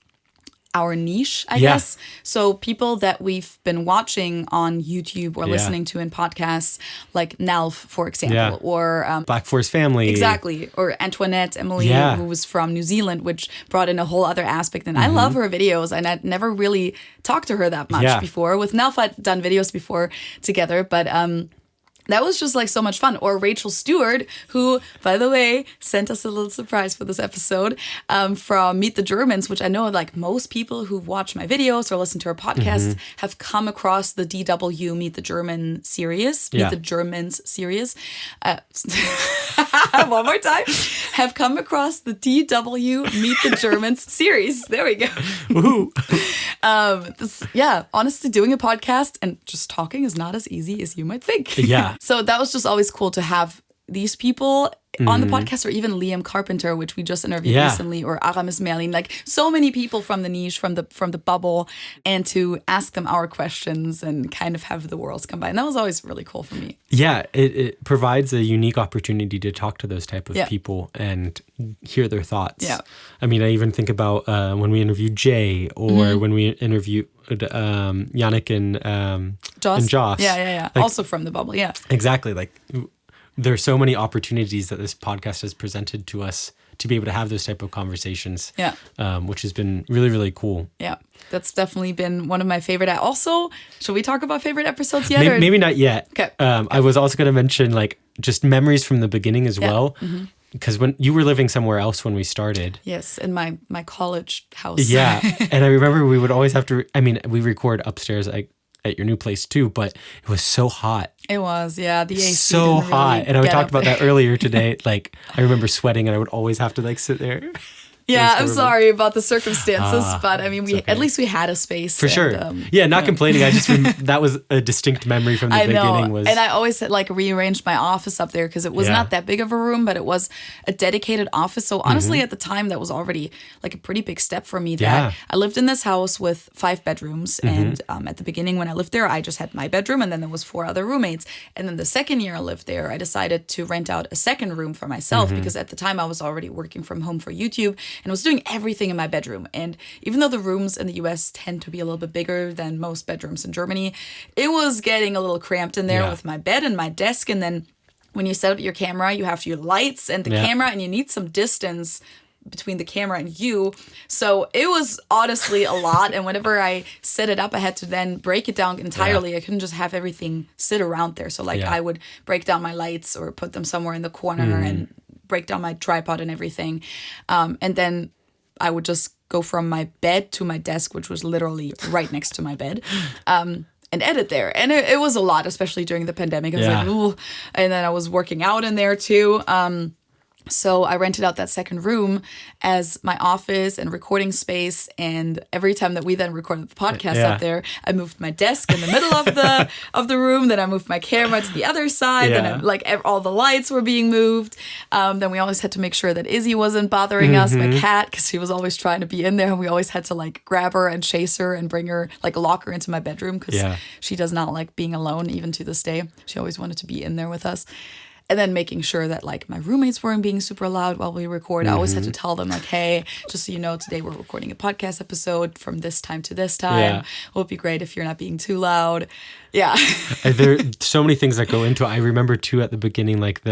our niche, I guess. So people that we've been watching on YouTube or listening to in podcasts, like Nalf, for example, or Black Forest Family. Exactly. Or Antoinette, Emily, who was from New Zealand, which brought in a whole other aspect. And I love her videos, and I'd never really talked to her that much before. With Nalf, I'd done videos before together, but that was just like so much fun. Or Rachel Stewart, who, by the way, sent us a little surprise for this episode from Meet the Germans, which I know like most people who've watched my videos or listened to our podcast have come across the DW Meet the German series, Meet the Germans series. One more time. Have come across the DW Meet the Germans series. There we go. Woohoo. Honestly, doing a podcast and just talking is not as easy as you might think. Yeah. So that was just always cool to have these people on the podcast, or even Liam Carpenter, which we just interviewed recently, or Aramis Merlin, like so many people from the niche, from the bubble, and to ask them our questions and kind of have the worlds combine. That was always really cool for me. Yeah, it provides a unique opportunity to talk to those type of people and hear their thoughts. Yeah. I mean, I even think about when we interviewed Jay, or when we interviewed Yannick and Josh. Yeah. Like, also from the bubble, yeah. Exactly. Like, there's so many opportunities that this podcast has presented to us to be able to have those type of conversations, which has been really, really cool. Yeah, that's definitely been one of my favorite. Also, should we talk about favorite episodes yet? Maybe not yet. Okay. I was also going to mention like just memories from the beginning as well. Because when you were living somewhere else when we started. Yes, in my college house. Yeah. And I remember we would always have to, we record upstairs at your new place too, but it was so hot. It was, yeah. The AC so didn't hot. really And I get talked up about there. that earlier today. Like, I remember sweating and I would always have to like sit there. Yeah, I'm sorry about the circumstances, but I mean, okay. at least we had a space. For sure. Not complaining. I just, that was a distinct memory from the beginning. Was And I always had like rearranged my office up there because it was not that big of a room, but it was a dedicated office. So honestly, at the time, that was already like a pretty big step for me. That I lived in this house with 5 bedrooms. And at the beginning when I lived there, I just had my bedroom and then there was 4 other roommates. And then the second year I lived there, I decided to rent out a second room for myself because at the time I was already working from home for YouTube and was doing everything in my bedroom. And even though the rooms in the US tend to be a little bit bigger than most bedrooms in Germany, it was getting a little cramped in there with my bed and my desk. And then when you set up your camera, you have your lights and the camera, and you need some distance between the camera and you. So it was honestly a lot. And whenever I set it up, I had to then break it down entirely. I couldn't just have everything sit around there. So like I would break down my lights or put them somewhere in the corner and break down my tripod and everything. And then I would just go from my bed to my desk, which was literally right next to my bed, and edit there. And it was a lot, especially during the pandemic. I was like, ooh. And then I was working out in there too. So I rented out that second room as my office and recording space. And every time that we then recorded the podcast up there, I moved my desk in the middle of the room. Then I moved my camera to the other side. Then all the lights were being moved. Then we always had to make sure that Izzy wasn't bothering us, my cat, because she was always trying to be in there. And we always had to like grab her and chase her and bring her, like lock her into my bedroom because she does not like being alone even to this day. She always wanted to be in there with us. And then making sure that like my roommates weren't being super loud while we record. I always had to tell them like, hey, just so you know, today we're recording a podcast episode from this time to this time. It would be great if you're not being too loud. Yeah. There are so many things that go into it. I remember too at the beginning, like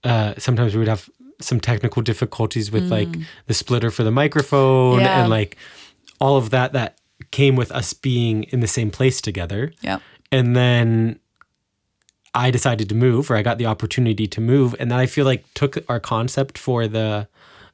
sometimes we would have some technical difficulties with like the splitter for the microphone and like all of that came with us being in the same place together. Yeah. And then I decided to move, or I got the opportunity to move, and then I feel like took our concept for the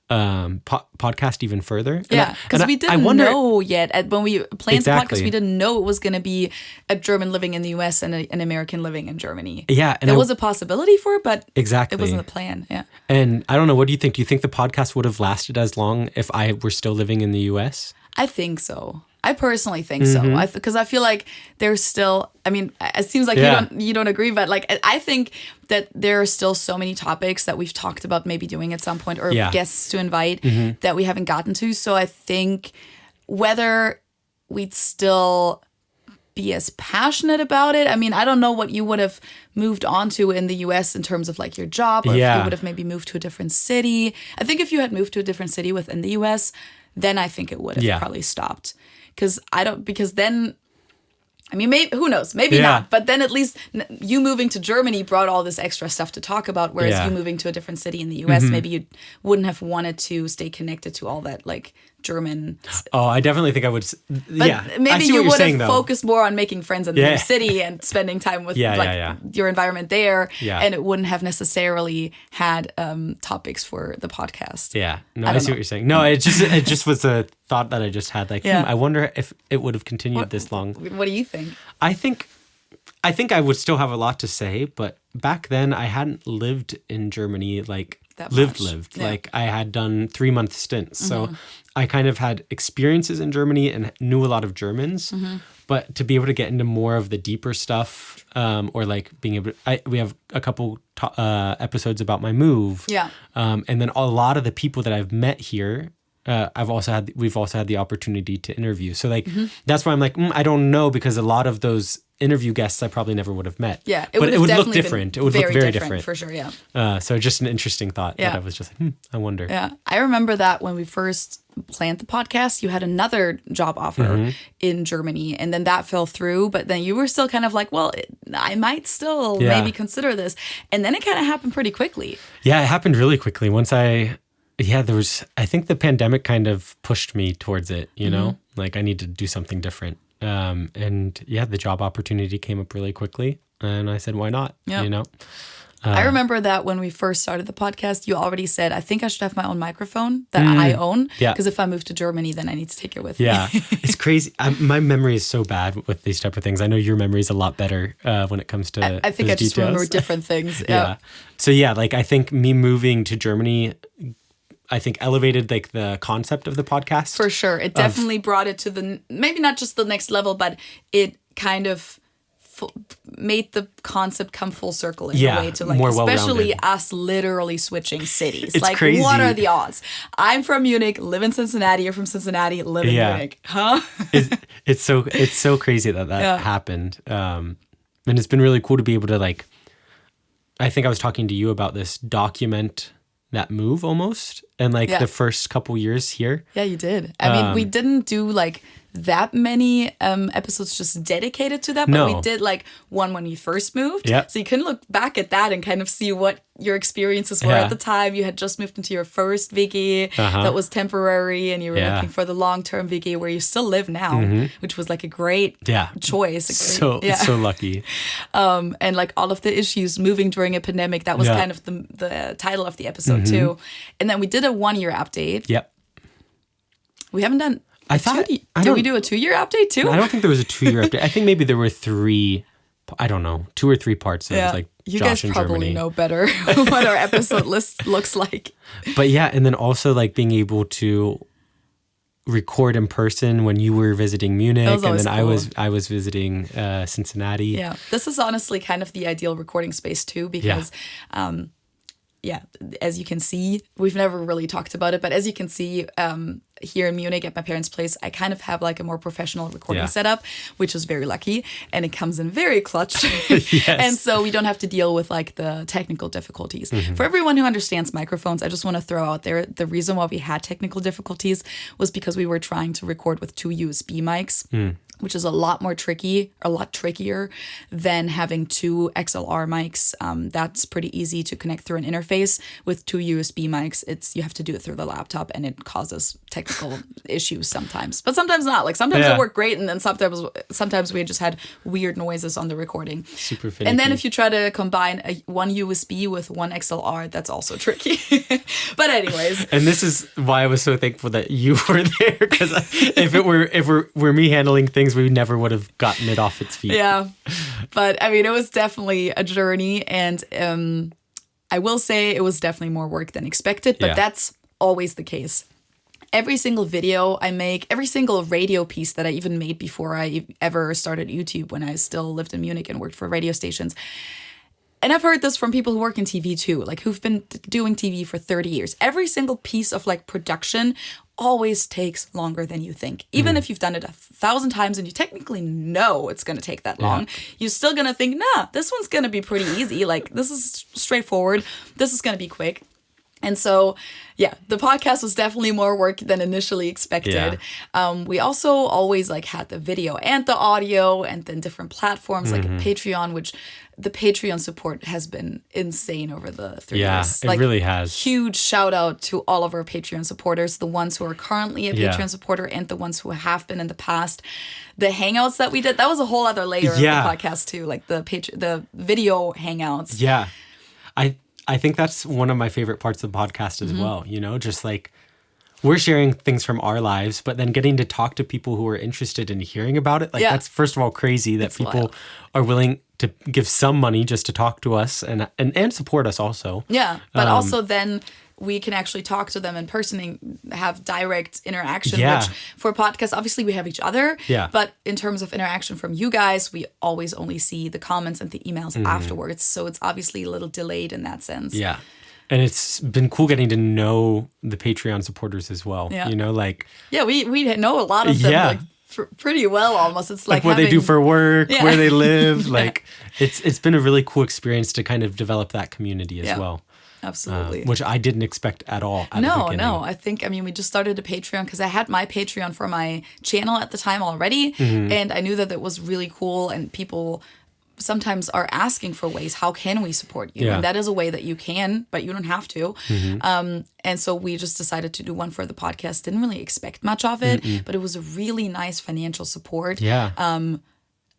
podcast even further. Yeah, because we didn't know yet. When we planned the podcast, we didn't know it was going to be a German living in the US and an American living in Germany. Yeah. And there was a possibility for it, but it wasn't the plan. Yeah. And I don't know, what do you think? Do you think the podcast would have lasted as long if I were still living in the US? I think so. I personally think so, because I feel like there's still, I mean, it seems like you don't agree, but like I think that there are still so many topics that we've talked about maybe doing at some point, or guests to invite that we haven't gotten to. So I think whether we'd still be as passionate about it. I mean, I don't know what you would have moved on to in the US in terms of like your job, or if you would have maybe moved to a different city. I think if you had moved to a different city within the US, then I think it would have probably stopped. Because then, I mean, maybe, who knows? Maybe not. But then at least you moving to Germany brought all this extra stuff to talk about, whereas you moving to a different city in the US, maybe you wouldn't have wanted to stay connected to all that like German. Oh, I definitely think I would. But maybe you would have focused more on making friends in the new city and spending time with your environment there. Yeah. And it wouldn't have necessarily had topics for the podcast. Yeah. No, I see what you're saying. No, it just was a thought that I just had. Like, I wonder if it would have continued this long. What do you think? I think I would still have a lot to say, but back then I hadn't lived in Germany like that lived. much. Yeah. Like I had done 3-month stints. So I kind of had experiences in Germany and knew a lot of Germans. But to be able to get into more of the deeper stuff, or like being able to, we have a couple episodes about my move. Yeah. And then a lot of the people that I've met here, we've also had the opportunity to interview. So like, that's why I'm like, I don't know, because a lot of those interview guests I probably never would have met. Yeah. But it would look different. It would look very different. For sure, yeah. So just an interesting thought that I was just like, I wonder. Yeah. I remember that when we first planned the podcast, you had another job offer in Germany, and then that fell through, but then you were still kind of like, well, I might still maybe consider this. And then it kind of happened pretty quickly. Yeah, it happened really quickly. I think the pandemic kind of pushed me towards it, you know? Like I need to do something different. And the job opportunity came up really quickly, and I said, why not? Yep. You know? I remember that when we first started the podcast, you already said, I think I should have my own microphone that I own. Yeah. Because if I move to Germany, then I need to take it with Yeah. me. It's crazy. My memory is so bad with these type of things. I know your memory is a lot better when it comes to I think those I just details. remember different things. Yeah. So like I think me moving to Germany, I think elevated like the concept of the podcast. For sure. It definitely brought it to maybe not just the next level, but it kind of made the concept come full circle in a way to like, more especially well-rounded. us literally switching cities. It's like, crazy. what are the odds? I'm from Munich, live in Cincinnati. You're from Cincinnati, live in Munich. Huh? It's so crazy that happened. And it's been really cool to be able to like, I think I was talking to you about this, document that move almost, and like the first couple years here. Yeah, you did. I mean, we didn't do like that many episodes just dedicated to that, but we did like one when you first moved. Yeah. So you can look back at that and kind of see what your experiences were at the time. You had just moved into your first WG that was temporary, and you were looking for the long-term WG where you still live now, which was like a great choice. So lucky. And like all of the issues moving during a pandemic, that was kind of the title of the episode too. And then we did a 1-year update. Yep. We haven't done... Did we do a 2-year update too? I don't think there was a 2-year update. I think maybe there were 2 or 3 parts that was like you Josh guys in probably Germany. know better what our episode list looks like. But and then also like being able to record in person when you were visiting Munich, and then cool. I was visiting Cincinnati. Yeah, this is honestly kind of the ideal recording space too, because as you can see, we've never really talked about it, but as you can see, here in Munich at my parents' place, I kind of have like a more professional recording setup, which is very lucky, and it comes in very clutch. And so we don't have to deal with like the technical difficulties. For everyone who understands microphones, I just want to throw out there, the reason why we had technical difficulties was because we were trying to record with 2 USB mics. Which is a lot trickier than having 2 XLR mics. That's pretty easy to connect through an interface. With 2 USB mics, you have to do it through the laptop, and it causes technical issues sometimes. But sometimes not. Like sometimes it worked great, and then sometimes we just had weird noises on the recording. Super finicky. And then if you try to combine one USB with 1 XLR, that's also tricky. But anyways. And this is why I was so thankful that you were there, because if it were me handling things, we never would have gotten it off its feet. Yeah. But I mean, it was definitely a journey, and I will say it was definitely more work than expected, but that's always the case. Every single video I make, every single radio piece that I even made before I ever started YouTube, when I still lived in Munich and worked for radio stations. And I've heard this from people who work in TV too, like who've been doing TV for 30 years. Every single piece of like production always takes longer than you think. Even if you've done it 1,000 times and you technically know it's going to take that long, you're still going to think, nah, this one's going to be pretty easy. Like, this is straightforward. This is going to be quick. And so, the podcast was definitely more work than initially expected. We also always like had the video and the audio, and then different platforms like Patreon, which the Patreon support has been insane over the 3 years. It really has. Huge shout out to all of our Patreon supporters, the ones who are currently a Patreon supporter and the ones who have been in the past. The hangouts that we did, that was a whole other layer of the podcast too, like the video hangouts. Yeah. I think that's one of my favorite parts of the podcast as well, you know, just like we're sharing things from our lives, but then getting to talk to people who are interested in hearing about it. Like that's first of all crazy that people wild. are willing to give some money just to talk to us and support us also. Yeah, but also then we can actually talk to them in person and have direct interaction, which for podcasts, obviously we have each other. Yeah. But in terms of interaction from you guys, we always only see the comments and the emails afterwards. So it's obviously a little delayed in that sense. Yeah. And it's been cool getting to know the Patreon supporters as well. Yeah. You know, like... Yeah, we know a lot of them like, pretty well almost. It's like what they do for work, where they live. Yeah. Like, it's been a really cool experience to kind of develop that community as well. Absolutely. Which I didn't expect at all at the beginning. No. I think, we just started a Patreon because I had my Patreon for my channel at the time already. And I knew that it was really cool and people sometimes are asking for ways, how can we support you? Yeah. And that is a way that you can, but you don't have to. And so we just decided to do one for the podcast. Didn't really expect much of it, but it was a really nice financial support. Yeah.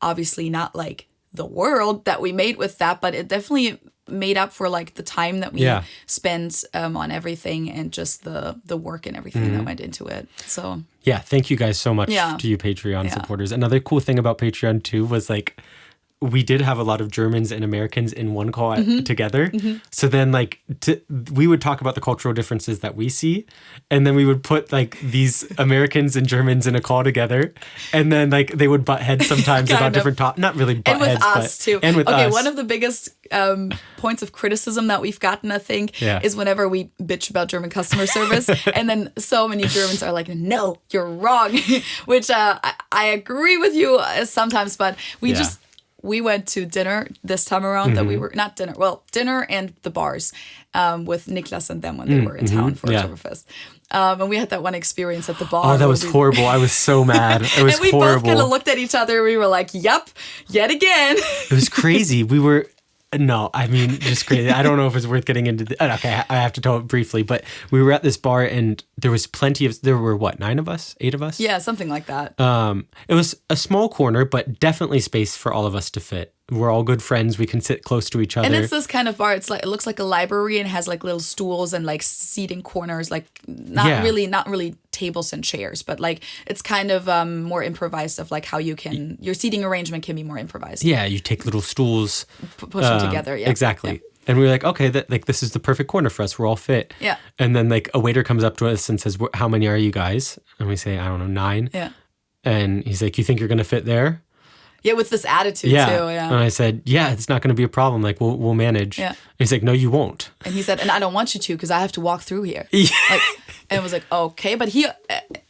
Obviously not like the world that we made with that, but it definitely made up for like the time that we spent on everything and just the work and everything that went into it. So yeah, thank you guys so much to you Patreon supporters. Another cool thing about Patreon too was like we did have a lot of Germans and Americans in one call together. So then like we would talk about the cultural differences that we see. And then we would put like these Americans and Germans in a call together. And then like they would butt heads sometimes about different topics. Not really butt heads, and with us too. And with us. Okay, one of the biggest points of criticism that we've gotten, I think, is whenever we bitch about German customer service. And then so many Germans are like, no, you're wrong. Which I agree with you sometimes, but we went to dinner this time around that we were, not dinner, well, dinner and the bars with Niklas and them when they were in town for Oktoberfest. And we had that one experience at the bar. Oh, that was horrible. I was so mad. It was and we horrible. both kind of looked at each other. We were like, yep, yet again. It was crazy. We were... No, I mean, just crazy. I don't know if it's worth getting into. Okay, I have to tell it briefly, but we were at this bar and there was there were what, 9 of us? 8 of us? Yeah, something like that. It was a small corner, but definitely space for all of us to fit. We're all good friends. We can sit close to each other. And it's this kind of bar. It's like, it looks like a library and has like little stools and like seating corners, like not really tables and chairs, but like it's kind of more improvised of like how you can, your seating arrangement can be more improvised. Yeah, you take little stools. Push them together, yeah. Exactly. Yeah. And we were like, okay, this is the perfect corner for us. We're all fit. Yeah. And then like a waiter comes up to us and says, how many are you guys? And we say, I don't know, 9. Yeah. And he's like, you think you're going to fit there? Yeah, with this attitude too. Yeah. And I said, yeah, it's not going to be a problem. Like we'll manage. Yeah. And he's like, no, you won't. And he said, and I don't want you to because I have to walk through here. Yeah. Like, and it was like, okay. But he,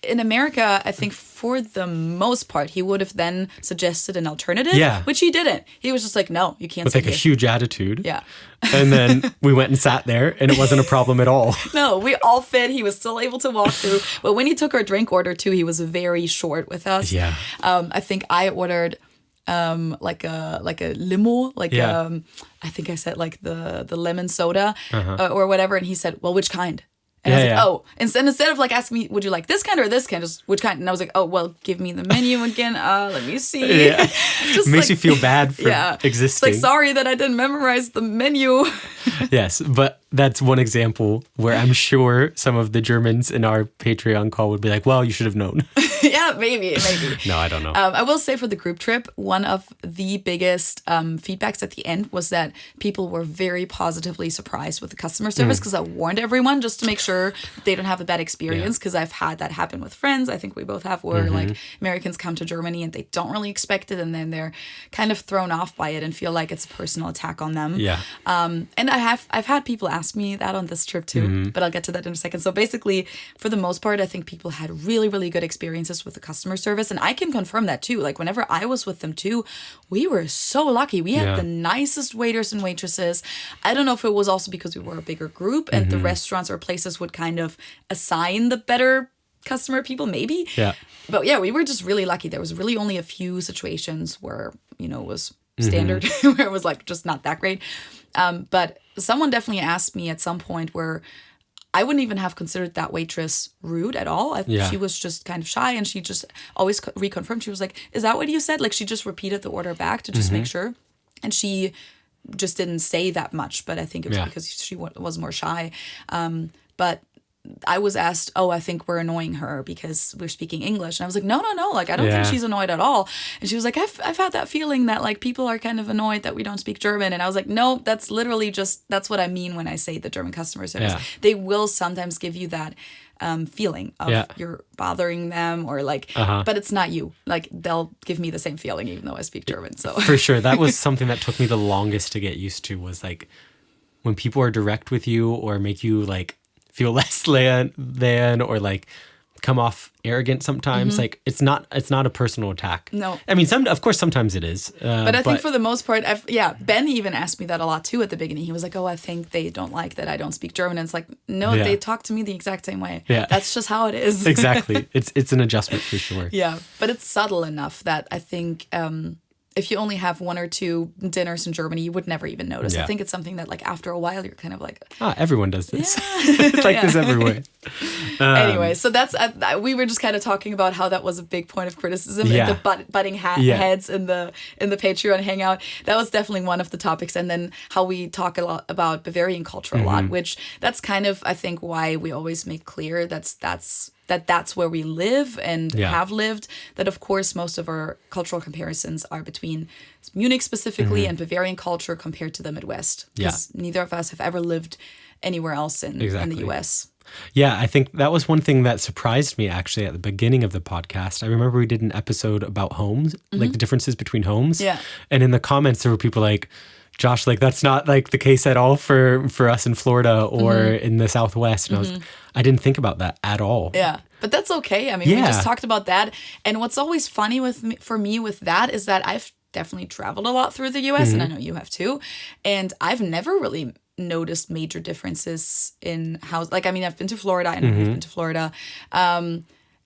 in America, I think for the most part, he would have then suggested an alternative. Yeah. Which he didn't. He was just like, no, you can't With sit like here. a huge attitude. Yeah. And then we went and sat there and it wasn't a problem at all. No, we all fit. He was still able to walk through. But when he took our drink order too, he was very short with us. Yeah. I think I ordered like a limo, like I think I said like the lemon soda or whatever, and he said, well, which kind? And I was like, oh, instead of like asking me, would you like this kind or this kind, just which kind? And I was like, oh, well, give me the menu again. Let me see. Yeah. Just makes like, you feel bad for existing. It's like, sorry that I didn't memorize the menu. Yes, but that's one example where I'm sure some of the Germans in our Patreon call would be like, well, you should have known. Yeah, maybe. No, I don't know. I will say for the group trip, one of the biggest feedbacks at the end was that people were very positively surprised with the customer service because I warned everyone just to make sure they don't have a bad experience because I've had that happen with friends. I think we both have where like Americans come to Germany and they don't really expect it and then they're kind of thrown off by it and feel like it's a personal attack on them. Yeah. And I've had people ask me that on this trip too, but I'll get to that in a second. So basically, for the most part, I think people had really, really good experiences with the customer service. And I can confirm that too. Like whenever I was with them too, we were so lucky. We had the nicest waiters and waitresses. I don't know if it was also because we were a bigger group and the restaurants or places would kind of assign the better customer people, maybe. Yeah. But yeah, we were just really lucky. There was really only a few situations where, it was standard, where it was like just not that great. But someone definitely asked me at some point where I wouldn't even have considered that waitress rude at all. She was just kind of shy and she just always reconfirmed. She was like, is that what you said? Like she just repeated the order back to just make sure. And she just didn't say that much, but I think it was because she was more shy. But I was asked, oh, I think we're annoying her because we're speaking English. And I was like, no. Like, I don't think she's annoyed at all. And she was like, I've had that feeling that like people are kind of annoyed that we don't speak German. And I was like, no, that's literally that's what I mean when I say the German customer service. They will sometimes give you that feeling of you're bothering them or like, but it's not you. Like they'll give me the same feeling even though I speak German. So for sure. That was something that took me the longest to get used to, was like when people are direct with you or make you like feel less than or like come off arrogant sometimes. Like it's not a personal attack. No. I mean, of course sometimes it is. But I think for the most part, Ben even asked me that a lot too at the beginning. He was like, oh, I think they don't like that I don't speak German. And it's like, no, they talk to me the exact same way. Yeah. That's just how it is. Exactly. It's an adjustment for sure. Yeah. But it's subtle enough that I think if you only have 1 or 2 dinners in Germany, you would never even notice. I think it's something that like after a while, you're kind of like... everyone does this. It's like this everywhere. Anyway, so that's... we were just kind of talking about how that was a big point of criticism in the butting heads in the Patreon hangout. That was definitely one of the topics. And then how we talk a lot about Bavarian culture a lot, which that's kind of, I think, why we always make clear that's where we live and have lived, that of course most of our cultural comparisons are between Munich specifically and Bavarian culture compared to the Midwest, because neither of us have ever lived anywhere else in the US. Yeah, I think that was one thing that surprised me actually at the beginning of the podcast. I remember we did an episode about homes, like the differences between homes. Yeah. And in the comments there were people like, Josh, like that's not like the case at all for us in Florida or in the Southwest. And I didn't think about that at all. Yeah, but that's okay. I mean, we just talked about that. And what's always funny for me with that is that I've definitely traveled a lot through the US, and I know you have too. And I've never really noticed major differences in how, like, I mean, I've been to Florida, and I've been to Florida.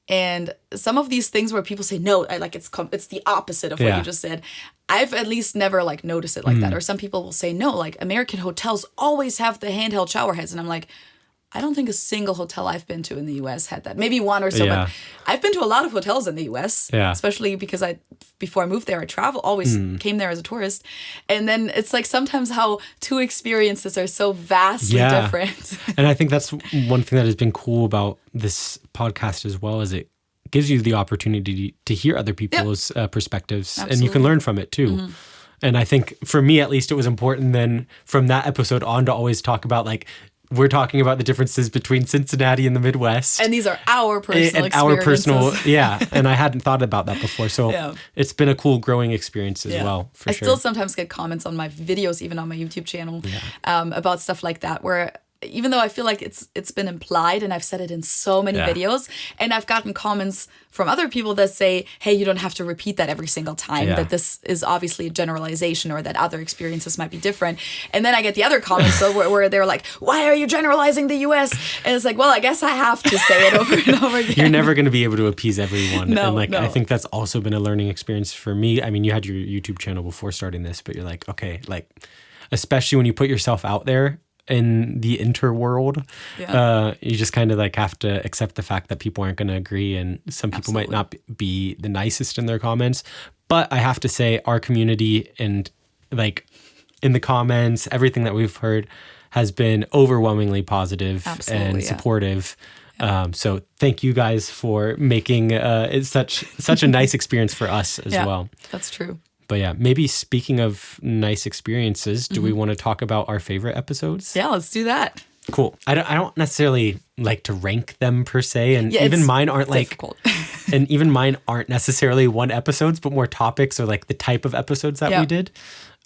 And some of these things where people say, no, it's the opposite of what you just said. I've at least never like noticed it like that. Or some people will say, no, like American hotels always have the handheld shower heads. And I'm like, I don't think a single hotel I've been to in the US had that. Maybe one or so, but I've been to a lot of hotels in the US, especially because before I moved there, I always came there as a tourist. And then it's like sometimes how 2 experiences are so vastly different. And I think that's one thing that has been cool about this podcast as well, is it gives you the opportunity to hear other people's perspectives. Absolutely. And you can learn from it too. And I think for me, at least, it was important then from that episode on to always talk about like, we're talking about the differences between Cincinnati and the Midwest. And these are our personal experiences. And I hadn't thought about that before. So it's been a cool growing experience as well, for sure. I still sometimes get comments on my videos, even on my YouTube channel, about stuff like that, where even though I feel like it's been implied and I've said it in so many videos, and I've gotten comments from other people that say, hey, you don't have to repeat that every single time, that this is obviously a generalization or that other experiences might be different. And then I get the other comments where they're like, why are you generalizing the US? And it's like, well, I guess I have to say it over and over again. You're never going to be able to appease everyone. I think that's also been a learning experience for me. I mean, you had your YouTube channel before starting this, but you're like, okay, like, especially when you put yourself out there in the interworld, you just kind of like have to accept the fact that people aren't going to agree, and some people might not be the nicest in their comments. But I have to say, our community and like in the comments, everything that we've heard has been overwhelmingly positive and supportive. So thank you guys for making it such a nice experience for us as well. That's true. But yeah, maybe speaking of nice experiences, do we want to talk about our favorite episodes? Yeah, let's do that. Cool. I don't necessarily like to rank them per se, and even mine aren't difficult. And even mine aren't necessarily one episodes, but more topics or like the type of episodes that we did.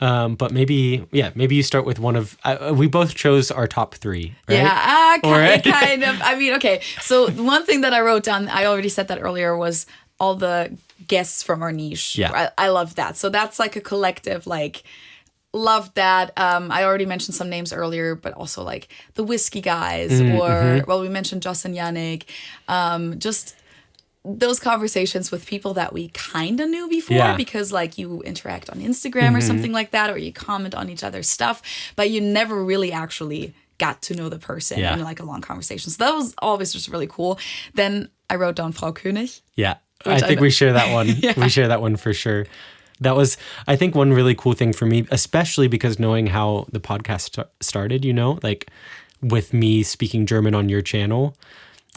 But maybe you start with one of, we both chose our top 3, right? Yeah, kind of. I mean, okay. So the one thing that I wrote down, I already said that earlier, was all the guests from our niche. Yeah. I love that. So that's like a collective, like, love that. I already mentioned some names earlier, but also like the whiskey guys we mentioned Josh and Yannick. Just those conversations with people that we kind of knew before because like you interact on Instagram or something like that, or you comment on each other's stuff, but you never really actually got to know the person in like a long conversation. So that was always just really cool. Then I wrote down Frau König. Yeah. I think we share that one. We share that one for sure. That was, I think, one really cool thing for me, especially because knowing how the podcast started, like with me speaking German on your channel.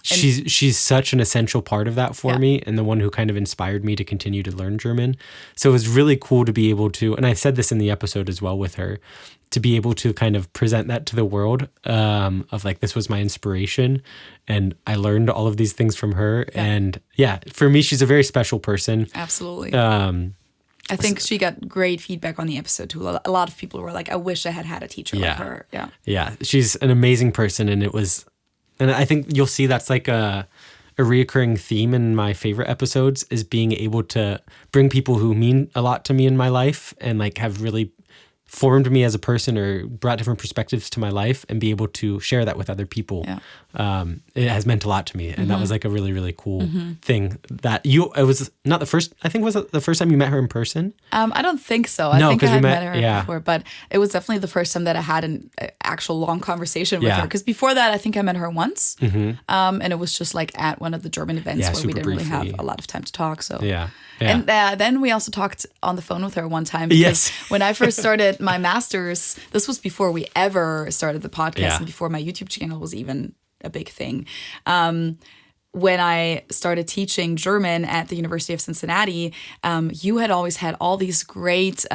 She's such an essential part of that for me, and the one who kind of inspired me to continue to learn German. So it was really cool to be able to, and I said this in the episode as well with her, to be able to kind of present that to the world of like, this was my inspiration, and I learned all of these things from her. And for me, she's a very special person. Absolutely. I think she got great feedback on the episode too. A lot of people were like, I wish I had a teacher like her. Yeah, she's an amazing person, and I think you'll see that's like a reoccurring theme in my favorite episodes, is being able to bring people who mean a lot to me in my life and like have really formed me as a person or brought different perspectives to my life, and be able to share that with other people. It has meant a lot to me. And that was like a really, really cool thing that it was not the first, I think, was it the first time you met her in person? I don't think so. I think I had met her before, but it was definitely the first time that I had an actual long conversation with her. Because before that, I think I met her once. And it was just like at one of the German events where we didn't really have a lot of time to talk. So And then we also talked on the phone with her one time, because when I first started my master's, this was before we ever started the podcast and before my YouTube channel was even a big thing. When I started teaching German at the University of Cincinnati, you had always had all these great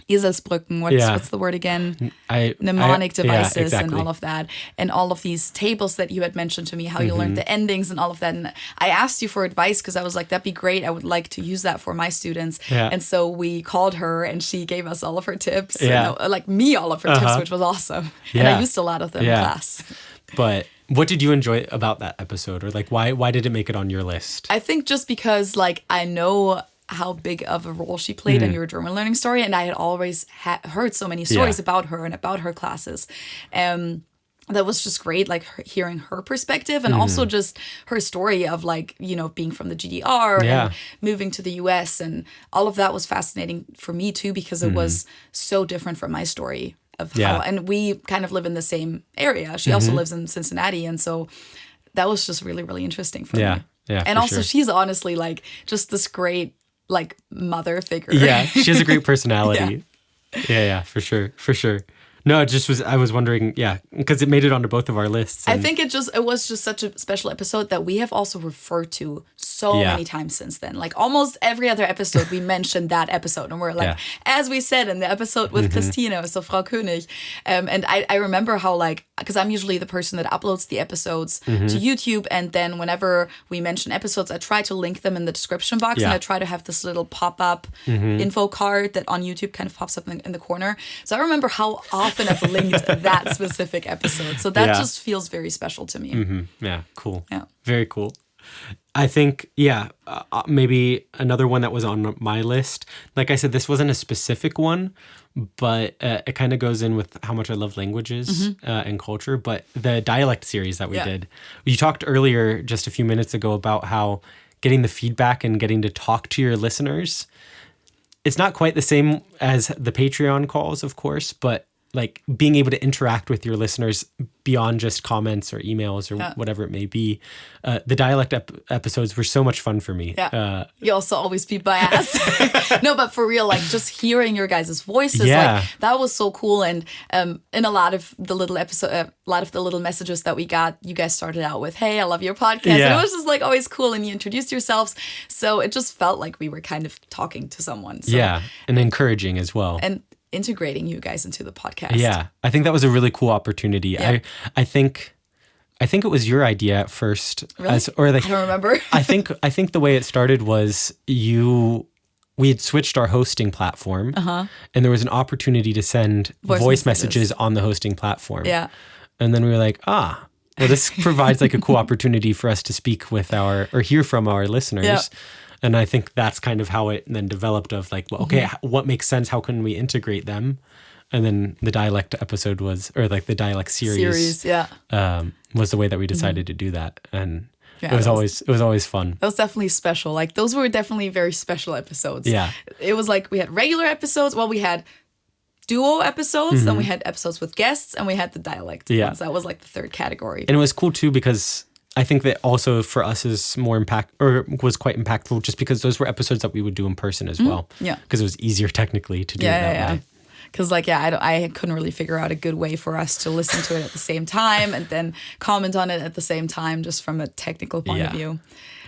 Eselsbrücken, what's the word again? Mnemonic devices and all of that. And all of these tables that you had mentioned to me, how you learned the endings and all of that. And I asked you for advice because I was like, that'd be great. I would like to use that for my students. And so we called her and she gave us all of her tips. And, like me, all of her tips, which was awesome. And I used a lot of them in class. But what did you enjoy about that episode? Or like, why did it make it on your list? I think just because like I know how big of a role she played in your German learning story. And I had always heard so many stories about her and about her classes. That was just great, like hearing her perspective and also just her story of like, you know, being from the GDR and moving to the US. And all of that was fascinating for me too, because it was so different from my story of how, and we kind of live in the same area. She also lives in Cincinnati. And so that was just really, really interesting for me. Yeah, and also she's honestly like just this great like mother figure. Yeah, she has a great personality. Yeah, for sure. No, it just was, I was wondering, because it made it onto both of our lists. I think it was just such a special episode that we have also referred to so many times since then. Like almost every other episode we mentioned that episode. And we're like, as we said in the episode with Christina, so Frau König. And I remember how like, because I'm usually the person that uploads the episodes to YouTube. And then whenever we mention episodes, I try to link them in the description box. And I try to have this little pop-up info card that on YouTube kind of pops up in the corner. So I remember how often I've linked that specific episode. So that just feels very special to me. Yeah, cool. Yeah. Very cool. I think, maybe another one that was on my list. Like I said, this wasn't a specific one, but it kind of goes in with how much I love languages and culture. But the dialect series that we did, you talked earlier just a few minutes ago about how getting the feedback and getting to talk to your listeners, it's not quite the same as the Patreon calls, of course, but like being able to interact with your listeners beyond just comments or emails or whatever it may be. The dialect episodes were so much fun for me. You also always beat my ass. No, but for real, like just hearing your guys' voices, like that was so cool. And in a lot of the little little messages that we got, you guys started out with, "Hey, I love your podcast." And it was just like always cool. And you introduced yourselves. So it just felt like we were kind of talking to someone. So, and encouraging as well. And integrating you guys into the podcast. Yeah, I think that was a really cool opportunity. I think it was your idea at first. Really? I don't remember. I think the way it started was we had switched our hosting platform, and there was an opportunity to send voice messages on the hosting platform. Yeah. And then we were like, well, this provides like a cool opportunity for us to speak with or hear from our listeners. Yeah. And I think that's kind of how it then developed of like, well, okay, what makes sense? How can we integrate them? And then the dialect episode was, or like the dialect series was the way that we decided to do that. And it was always fun. That was definitely special. Like those were definitely very special episodes. Yeah. It was like we had regular episodes. Well, we had duo episodes, then we had episodes with guests, and we had the dialect ones. That was like the third category. And it was cool too because I think that also for us is was quite impactful just because those were episodes that we would do in person as well. Yeah. Because it was easier technically to do it that way. Because I couldn't really figure out a good way for us to listen to it at the same time and then comment on it at the same time, just from a technical point of view.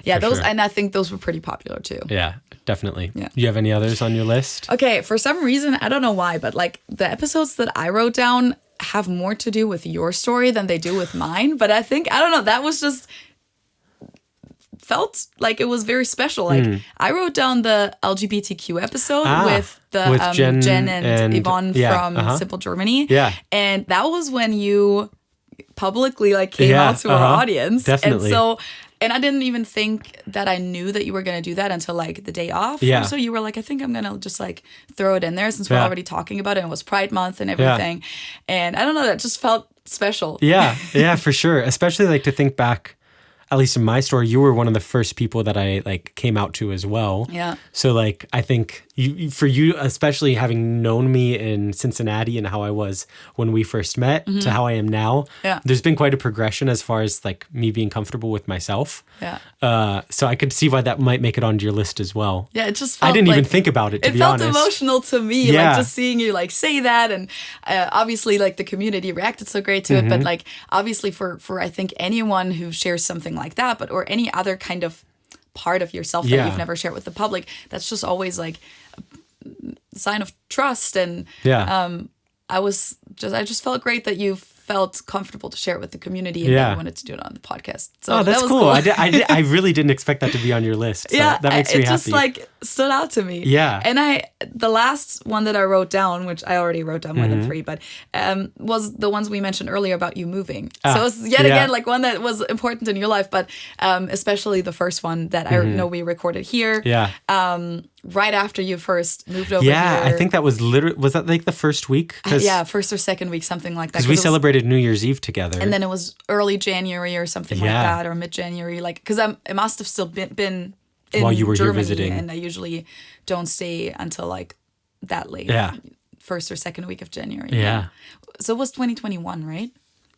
Yeah, those sure. And I think those were pretty popular too. Yeah, definitely. Yeah. Do you have any others on your list? Okay, for some reason, I don't know why, but like the episodes that I wrote down have more to do with your story than they do with mine. But I don't know, that was just felt like it was very special. Like I wrote down the LGBTQ episode with Jen and Yvonne from Simple Germany. Yeah. And that was when you publicly like came out to our audience. Definitely. And I didn't even think that I knew that you were going to do that until like the day off. Yeah. So you were like, I think I'm going to just like throw it in there since we're already talking about it. And it was Pride Month and everything. Yeah. And I don't know, that just felt special. Yeah, for sure. Especially like to think back, at least in my story, you were one of the first people that I like came out to as well. Yeah. So like, I think for you, especially having known me in Cincinnati and how I was when we first met to how I am now, there's been quite a progression as far as like me being comfortable with myself. Yeah. So I could see why that might make it onto your list as well. Yeah, it just felt I didn't even think about it, to be honest. It felt emotional to me, like just seeing you like say that, and obviously like the community reacted so great to it, but like obviously for I think anyone who shares something like that, but or any other kind of part of yourself that you've never shared with the public, that's just always like a sign of trust. And I just felt great that you felt comfortable to share it with the community and that you wanted to do it on the podcast. So that's that was cool. I really didn't expect that to be on your list. So that makes me happy. It just like stood out to me. Yeah. And the last one that I wrote down, which I already wrote down more than 3, but was the ones we mentioned earlier about you moving. So it's yet again like one that was important in your life, but especially the first one that I know we recorded here. Yeah. Right after you first moved over here. Yeah, I think that was was that like the first week? First or second week, something like that. Because we celebrated New Year's Eve together. And then it was early January or something like that, or mid-January. Like, because I must have still been in while you were Germany, here visiting. And I usually don't stay until like that late. Yeah. First or second week of January. Yeah. So it was 2021, right?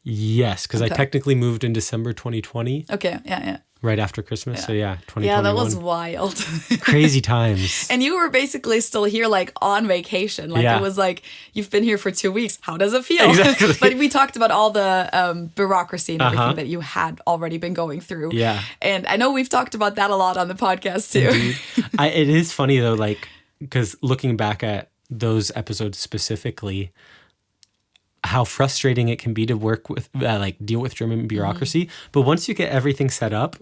Yes, because I technically moved in December 2020. Okay, yeah. Right after Christmas, so 2021. Yeah, that was wild. Crazy times. And you were basically still here, like, on vacation. Like, it was like, you've been here for 2 weeks. How does it feel? Exactly. But we talked about all the bureaucracy and everything that you had already been going through. Yeah. And I know we've talked about that a lot on the podcast, too. Indeed. It is funny, though, like, because looking back at those episodes specifically, how frustrating it can be to work with, deal with German bureaucracy. But once you get everything set up,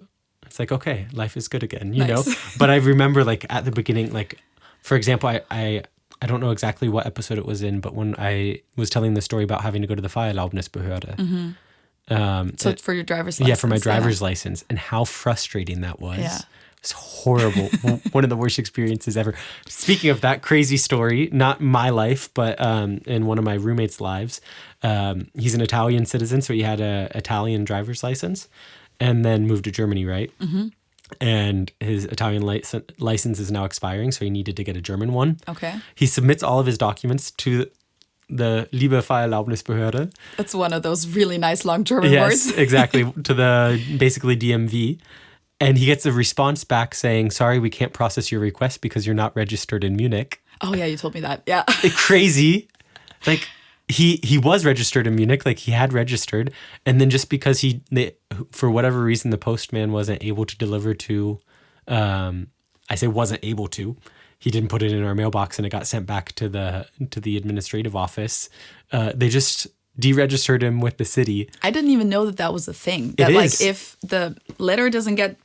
it's like, okay, life is good again, you know? But I remember like at the beginning, like, for example, I don't know exactly what episode it was in, but when I was telling the story about having to go to the Fahrerlaubnisbehörde. So for your driver's license. Yeah, for my driver's license, and how frustrating that was. Yeah. It's horrible. One of the worst experiences ever. Speaking of that crazy story, not my life, but in one of my roommates' lives, he's an Italian citizen, so he had an Italian driver's license and then moved to Germany, right? Mm-hmm. And his Italian license is now expiring, so he needed to get a German one. Okay. He submits all of his documents to the Liebe Fahrerlaubnisbehörde. That's one of those really nice long German words. Yes, exactly. To the basically DMV. And he gets a response back saying, sorry, we can't process your request because you're not registered in Munich. Oh, yeah, you told me that. Yeah. Crazy. Like, he was registered in Munich, like he had registered. And then just because for whatever reason, the postman wasn't able to deliver to, I say wasn't able to, he didn't put it in our mailbox and it got sent back to the administrative office. They just deregistered him with the city. I didn't even know that was a thing. That like if the letter doesn't get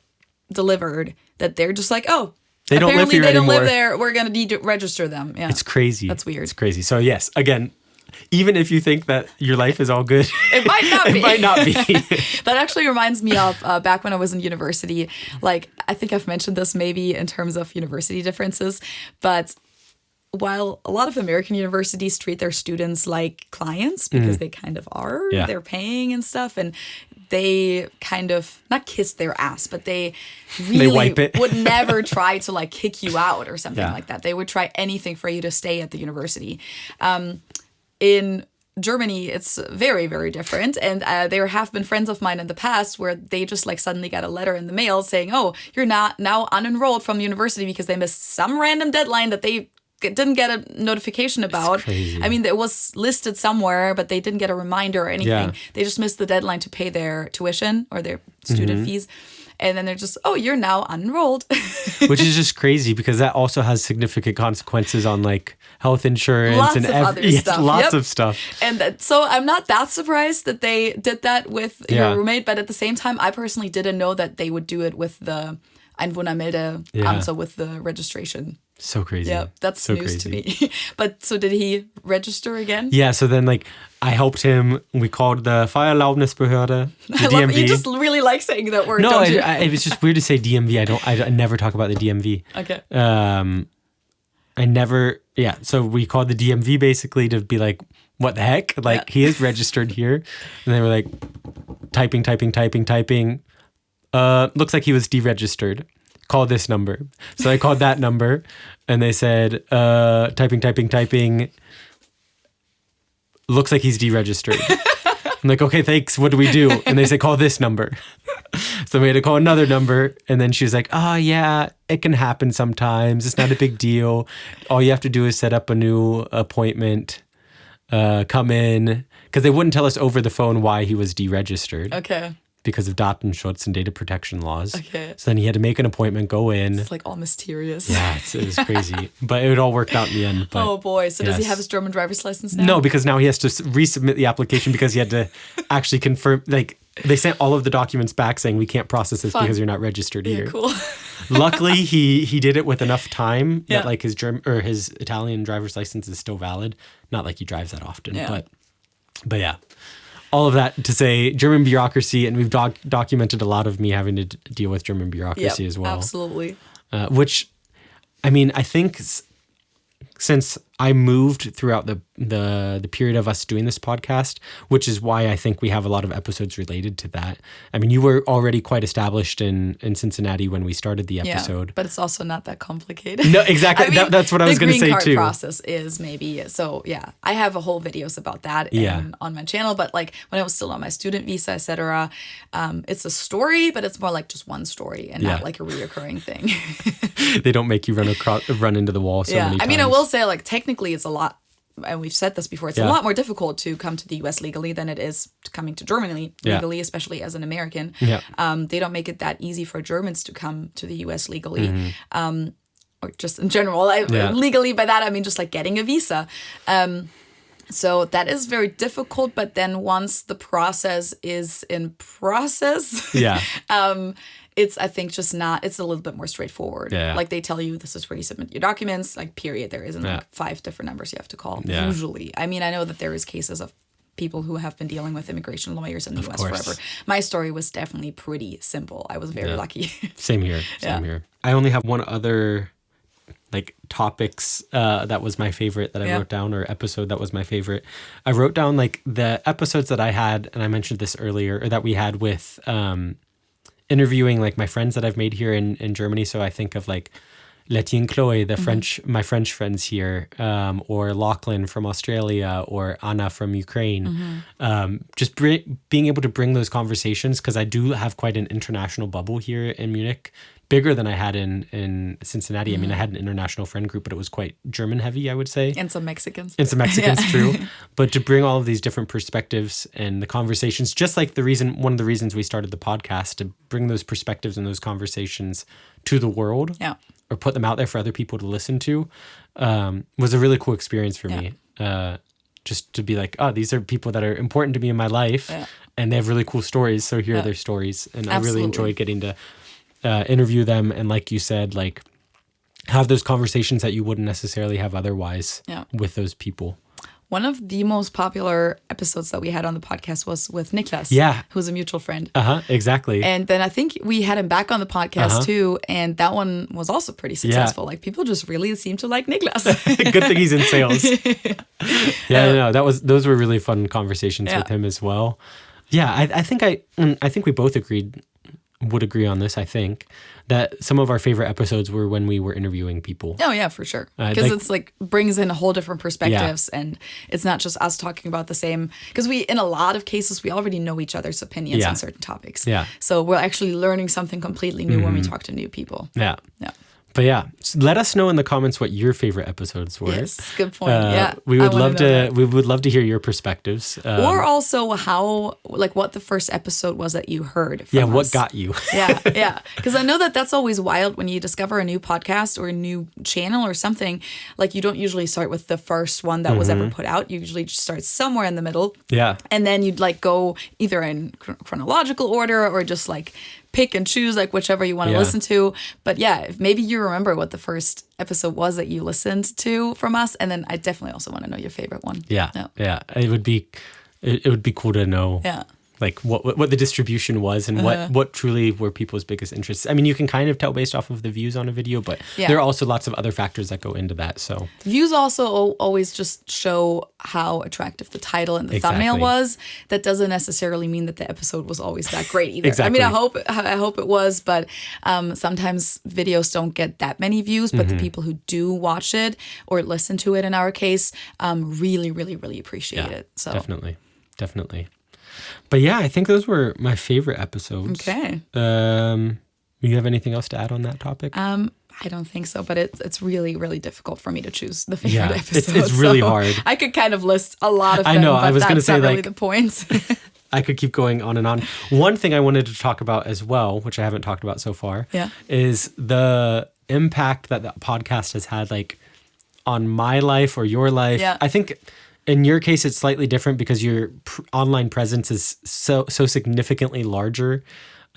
delivered, that they're just like, oh, they don't live here they anymore. don't live there. We're going to deregister them. Yeah, it's crazy. That's weird. It's crazy. So yes, again, even if you think that your life is all good, it might not be. It might not be. That actually reminds me of back when I was in university. Like, I think I've mentioned this maybe in terms of university differences, but while a lot of American universities treat their students like clients because they kind of are, they're paying and stuff, and they kind of not kiss their ass, but they really wipe it. would never try to like kick you out or something like that. They would try anything for you to stay at the university. In Germany, it's very, very different. And there have been friends of mine in the past where they just like suddenly got a letter in the mail saying, oh, you're not now unenrolled from university because they missed some random deadline that they didn't get a notification about. Crazy. I mean, it was listed somewhere, but they didn't get a reminder or anything. Yeah. They just missed the deadline to pay their tuition or their student fees. And then they're just, oh, you're now unenrolled. Which is just crazy because that also has significant consequences on like health insurance Lots and of other stuff. lots Yep. of stuff. And so I'm not that surprised that they did that with your roommate, but at the same time, I personally didn't know that they would do it with the Einwohnermeldeamt, so with the registration. So crazy. Yeah, that's so news to crazy. me. But so did he register again? Yeah, so then like I helped him. We called the Fahrerlaubnisbehörde, the I love DMV. it. You just really like saying that word, no, don't you? it was just weird to say DMV. I never talk about the DMV. Okay. I never. Yeah, so we called the DMV basically to be like, what the heck? Like he is registered here, and they were like, typing. Looks like he was deregistered. Call this number. So I called that number, and they said, typing. Looks like he's deregistered. I'm like, okay, thanks. What do we do? And they say, call this number. So we had to call another number. And then she was like, oh, yeah, it can happen sometimes. It's not a big deal. All you have to do is set up a new appointment, come in. Because they wouldn't tell us over the phone why he was deregistered. Okay. Because of Datenschutz and data protection laws. Okay. So then he had to make an appointment, go in. It's like all mysterious. Yeah, it was crazy. But it all worked out in the end. But Oh boy. So does he yes. have his German driver's license now? No, because now he has to resubmit the application because he had to actually confirm. Like they sent all of the documents back saying we can't process this Fun. because you're not registered Yeah, here. cool. Luckily, he did it with enough time Yeah. that like his German or his Italian driver's license is still valid. Not like he drives that often, Yeah. but yeah. All of that to say German bureaucracy, and we've documented a lot of me having to deal with German bureaucracy as well. Absolutely. Which, I mean, I think since I moved throughout the period of us doing this podcast, which is why I think we have a lot of episodes related to that. I mean, you were already quite established in Cincinnati when we started the episode. Yeah, but it's also not that complicated. No, exactly. I mean, That's what I was going to say The green card too. process is maybe so. Yeah, I have a whole videos about that on my channel. But like when I was still on my student visa, etc., it's a story, but it's more like just one story and not like a reoccurring thing. They don't make you run into the wall so many times. I mean, I will say like technically it's a lot. And we've said this before, it's a lot more difficult to come to the US legally than it is coming to Germany legally, especially as an American. Yeah. They don't make it that easy for Germans to come to the US legally, or just in general. Legally, by that, I mean just like getting a visa. So that is very difficult. But then once the process is in process, I think just not, it's a little bit more straightforward. Yeah. Like they tell you, this is where you submit your documents, like period. There isn't like 5 different numbers you have to call usually. I mean, I know that there is cases of people who have been dealing with immigration lawyers in the US forever. My story was definitely pretty simple. I was very lucky. Same here. I only have one other like topics that was my favorite that I wrote down, or episode that was my favorite. I wrote down like the episodes that I had, and I mentioned this earlier, or that we had with interviewing like my friends that I've made here in Germany. So I think of like Letty and Chloe, my French friends here, or Lachlan from Australia, or Anna from Ukraine. Just being able to bring those conversations, because I do have quite an international bubble here in Munich, bigger than I had in Cincinnati. I mean, I had an international friend group, but it was quite German heavy, I would say. And some Mexicans. True. But to bring all of these different perspectives and the conversations, just like one of the reasons we started the podcast, to bring those perspectives and those conversations to the world, or put them out there for other people to listen to, was a really cool experience for me. Just to be like, oh, these are people that are important to me in my life, and they have really cool stories. So here are their stories. And I really enjoyed getting to interview them, and like you said, like have those conversations that you wouldn't necessarily have otherwise with those people. One of the most popular episodes that we had on the podcast was with Niklas, who's a mutual friend. Exactly. And then I think we had him back on the podcast too, and that one was also pretty successful. Like people just really seem to like Niklas. Good thing he's in sales. Those were really fun conversations with him as well. Yeah, I think we both would agree on this. I think that some of our favorite episodes were when we were interviewing people. Oh yeah, for sure. Because it's like brings in a whole different perspectives, and it's not just us talking about the same. Because in a lot of cases, we already know each other's opinions on certain topics. Yeah. So we're actually learning something completely new when we talk to new people. Yeah. But yeah, let us know in the comments what your favorite episodes were. Yes, good point. Yeah, we would I wanna love know to. that. We would love to hear your perspectives. Or also how, like, what the first episode was that you heard from yeah, what us. got you? Yeah. Because I know that that's always wild when you discover a new podcast or a new channel or something. Like, you don't usually start with the first one that was ever put out. You usually just start somewhere in the middle. Yeah. And then you'd like go either in chronological order or just like pick and choose, like whichever you want to listen to. But yeah, if maybe you remember what the first episode was that you listened to from us. And then I definitely also want to know your favorite one. Yeah. It would be cool to know. Yeah. Like what the distribution was and what truly were people's biggest interests. I mean, you can kind of tell based off of the views on a video, but there are also lots of other factors that go into that. So views also always just show how attractive the title and the thumbnail was. That doesn't necessarily mean that the episode was always that great either. Exactly. I mean, I hope it was, but sometimes videos don't get that many views, but the people who do watch it or listen to it in our case, really, really, really appreciate it. So definitely. But yeah, I think those were my favorite episodes. Okay. You have anything else to add on that topic? I don't think so, but it's really, really difficult for me to choose the favorite episode. It's really hard. I could kind of list a lot of them. I know. But I was going to that's say, not really like, the points. I could keep going on and on. One thing I wanted to talk about as well, which I haven't talked about so far, is the impact that the podcast has had, like, on my life or your life. Yeah. I think in your case, it's slightly different because your online presence is so significantly larger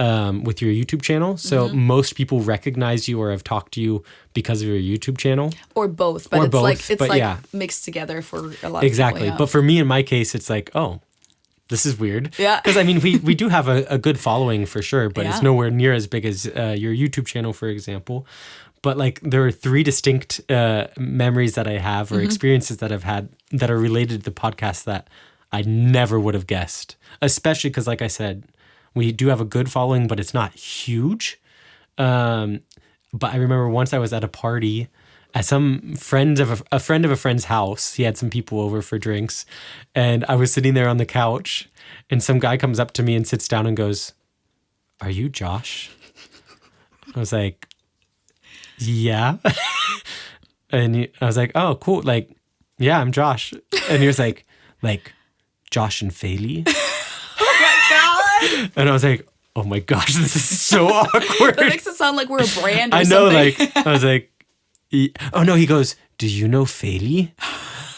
with your YouTube channel. So most people recognize you or have talked to you because of your YouTube channel. Or both, but Or it's both, like but yeah. mixed together for a lot Exactly. of people. But for me, in my case, it's like, oh, this is weird. Yeah. Because I mean, we do have a good following for sure, but it's Yeah. nowhere near as big as your YouTube channel, for example. But like there are three distinct memories that I have or experiences that I've had that are related to the podcast that I never would have guessed. Especially because, like I said, we do have a good following, but it's not huge. But I remember once I was at a party at some friend of a friend of a friend's house. He had some people over for drinks, and I was sitting there on the couch, and some guy comes up to me and sits down and goes, "Are you Josh?" I was like, "Yeah." And I was like, "Oh, cool. Like, yeah, I'm Josh." And he was like, Josh and Feli. And I was like, oh my gosh, this is so awkward. That makes it sound like we're a brand or I know, something. like, I was like, oh no, he goes, "Do you know Feli?"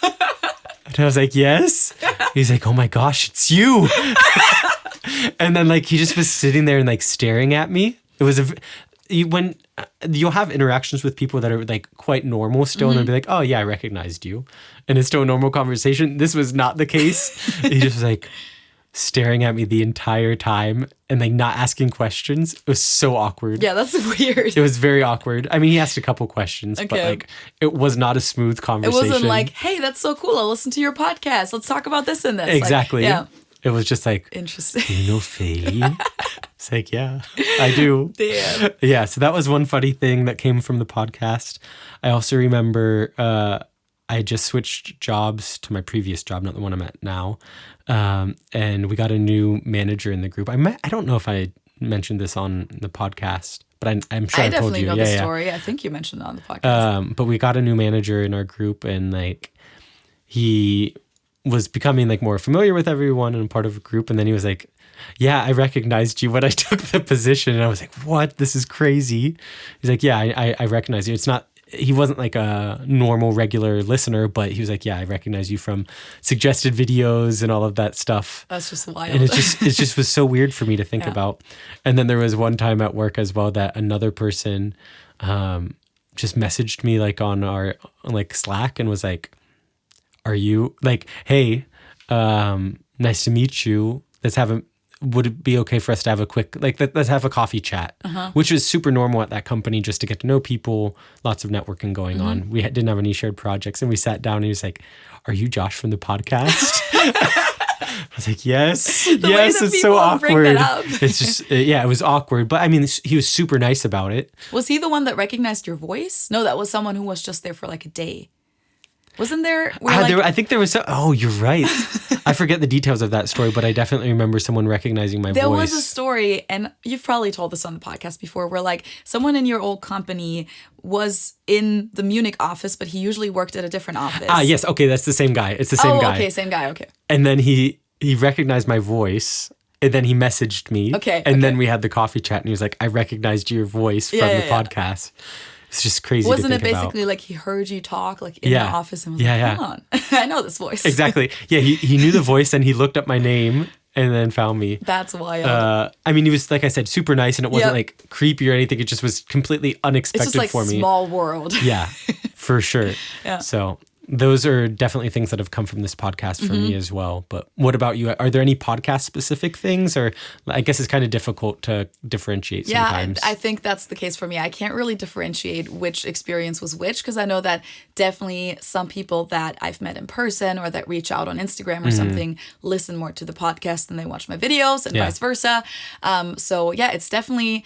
And I was like, yes. He's like, oh my gosh, it's you. And then like, he just was sitting there and like staring at me. It was when you'll have interactions with people that are like quite normal still, and they'll be like, oh yeah, I recognized you. And it's still a normal conversation. This was not the case. He just was like staring at me the entire time and like not asking questions. It was so awkward. Yeah, that's weird. It was very awkward. I mean, he asked a couple questions, but like it was not a smooth It conversation. wasn't like, hey, that's so cool. I'll listen to your podcast. Let's talk about this and this. Exactly. Like, yeah. It was just like, Interesting. "Do you know Feli?" It's like, yeah, I do. Damn. Yeah, so that was one funny thing that came from the podcast. I also remember I just switched jobs to my previous job, not the one I'm at now. And we got a new manager in the group. I don't know if I mentioned this on the podcast, but I'm sure I told definitely you. know the story. I think you mentioned it on the podcast. But we got a new manager in our group, and like he was becoming like more familiar with everyone and part of a group. And then he was like, "Yeah, I recognized you when I took the position." And I was like, "What? This is crazy." He's like, "Yeah, I recognize you." It's not, he wasn't like a normal regular listener, but he was like, "Yeah, I recognize you from suggested videos and all of that stuff." That's just wild. And it just was so weird for me to think about. And then there was one time at work as well that another person just messaged me like on our like Slack and was like, "Are you like, hey, nice to meet you. Would it be okay for us to have a quick, like, let's have a coffee chat," which was super normal at that company, just to get to know people, lots of networking going on. We didn't have any shared projects, and we sat down and he was like, "Are you Josh from the podcast?" I was like, yes, yes, it's so awkward. It's just, it was awkward. But I mean, he was super nice about it. Was he the one that recognized your voice? No, that was someone who was just there for like a day. Wasn't there? Where I think there was. Oh, you're right. I forget the details of that story, but I definitely remember someone recognizing my voice. There was a story, and you've probably told this on the podcast before, where like someone in your old company was in the Munich office, but he usually worked at a different office. Yes. Okay, that's the same guy. It's the same guy. Okay, same guy. Okay. And then he recognized my voice. And then he messaged me. Okay. And then we had the coffee chat, and he was like, "I recognized your voice from the podcast." It's just crazy. Wasn't to it think basically about. like he heard you talk like in the office and was hold on, I know this voice. Exactly. Yeah, he knew the voice, and he looked up my name and then found me. That's wild. I mean, he was, like I said, super nice, and it wasn't like creepy or anything. It just was completely unexpected it's just like for me. small world. Yeah, for sure. Yeah. So those are definitely things that have come from this podcast for me as well. But what about you? Are there any podcast specific things, or I guess it's kind of difficult to differentiate sometimes? Yeah, I think that's the case for me. I can't really differentiate which experience was which, because I know that definitely some people that I've met in person or that reach out on Instagram or something listen more to the podcast than they watch my videos, and vice versa. So yeah, it's definitely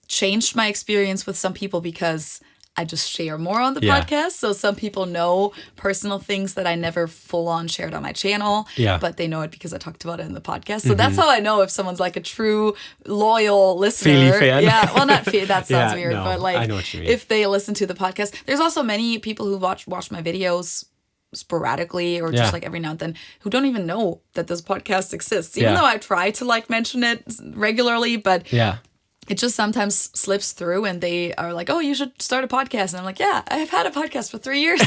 changed my experience with some people because I just share more on the podcast. So some people know personal things that I never full on shared on my channel, but they know it because I talked about it in the podcast. So that's how I know if someone's like a true loyal listener. Feli fan. Yeah, well, not Feli, that sounds weird, no, but like I know what you mean. if they listen to the podcast. There's also many people who watch my videos sporadically or just like every now and then who don't even know that this podcast exists, even though I try to like mention it regularly, but it just sometimes slips through and they are like, oh, you should start a podcast. And I'm like, yeah, I've had a podcast for 3 years.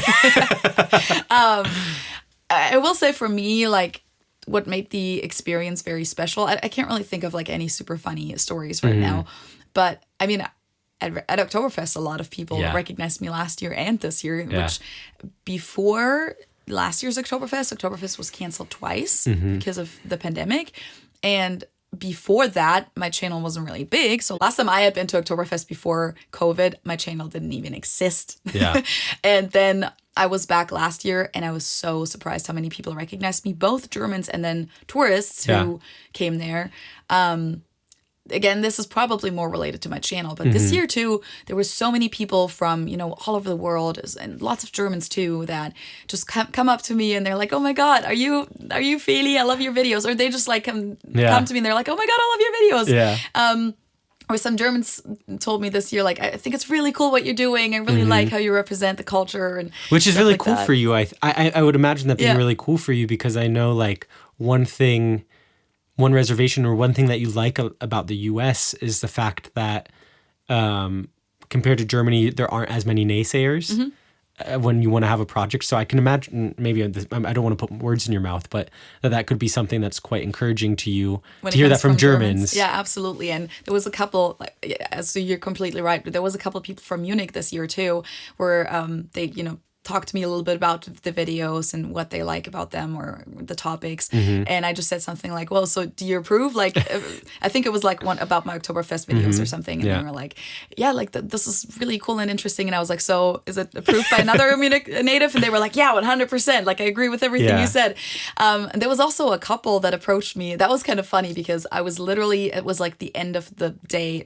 I will say for me, like what made the experience very special, I can't really think of like any super funny stories right now. But I mean, at Oktoberfest, a lot of people recognized me last year and this year, which before last year's Oktoberfest was canceled twice because of the pandemic. And before that, my channel wasn't really big. So last time I had been to Oktoberfest before COVID, my channel didn't even exist. Yeah. And then I was back last year and I was so surprised how many people recognized me, both Germans and then tourists who came there. Again, this is probably more related to my channel, but this year too, there were so many people from, all over the world and lots of Germans too that just come up to me and they're like, oh my God, are you Feli? I love your videos. Or they just like come to me and they're like, oh my God, I love your videos. Yeah. Or some Germans told me this year, like, I think it's really cool what you're doing. I really like how you represent the culture. And which is really cool for you. I would imagine that being really cool for you because I know like one reservation or one thing that you like about the U.S. is the fact that compared to Germany, there aren't as many naysayers when you want to have a project. So I can imagine, maybe I don't want to put words in your mouth, but that could be something that's quite encouraging to you to hear that from Germans. Yeah, absolutely. And there was a couple, so you're completely right, but there was a couple of people from Munich this year too, where they, talk to me a little bit about the videos and what they like about them or the topics. And I just said something like, well, so do you approve? Like, I think it was like one about my Oktoberfest videos or something. And they were like, yeah, like this is really cool and interesting. And I was like, so is it approved by another Munich native? And they were like, yeah, 100%. Like, I agree with everything you said. And there was also a couple that approached me. That was kind of funny because I was it was like the end of the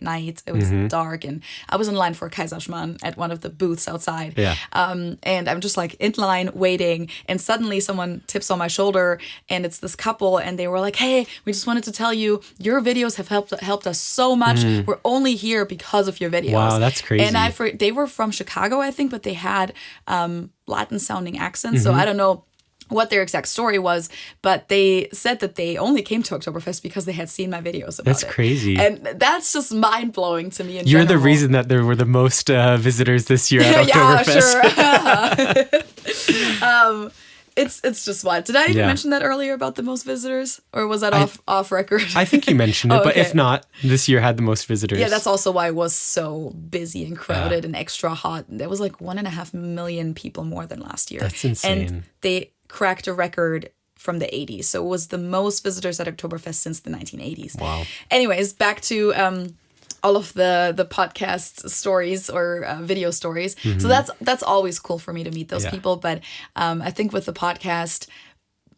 night. It was dark and I was in line for Kaiserschmarrn at one of the booths outside. Yeah. And I'm just like in line waiting and suddenly someone tips on my shoulder and it's this couple and they were like, hey, we just wanted to tell you your videos have helped us so much. We're only here because of your videos. Wow, that's crazy. And they were from Chicago, I think, but they had Latin sounding accents. So I don't know what their exact story was, but they said that they only came to Oktoberfest because they had seen my videos about That's it. crazy. And that's just mind-blowing to me in You're general. the reason that there were the most visitors this year at Oktoberfest. Yeah, sure. It's just wild. Did I even mention that earlier about the most visitors? Or was that off record? I think you mentioned it, but if not, this year had the most visitors. Yeah, that's also why it was so busy and crowded and extra hot. There was like 1.5 million people more than last year. That's insane. And they cracked a record from the 80s. So it was the most visitors at Oktoberfest since the 1980s. Wow. Anyways, back to all of the podcast stories or video stories. So that's always cool for me to meet those people. But I think with the podcast,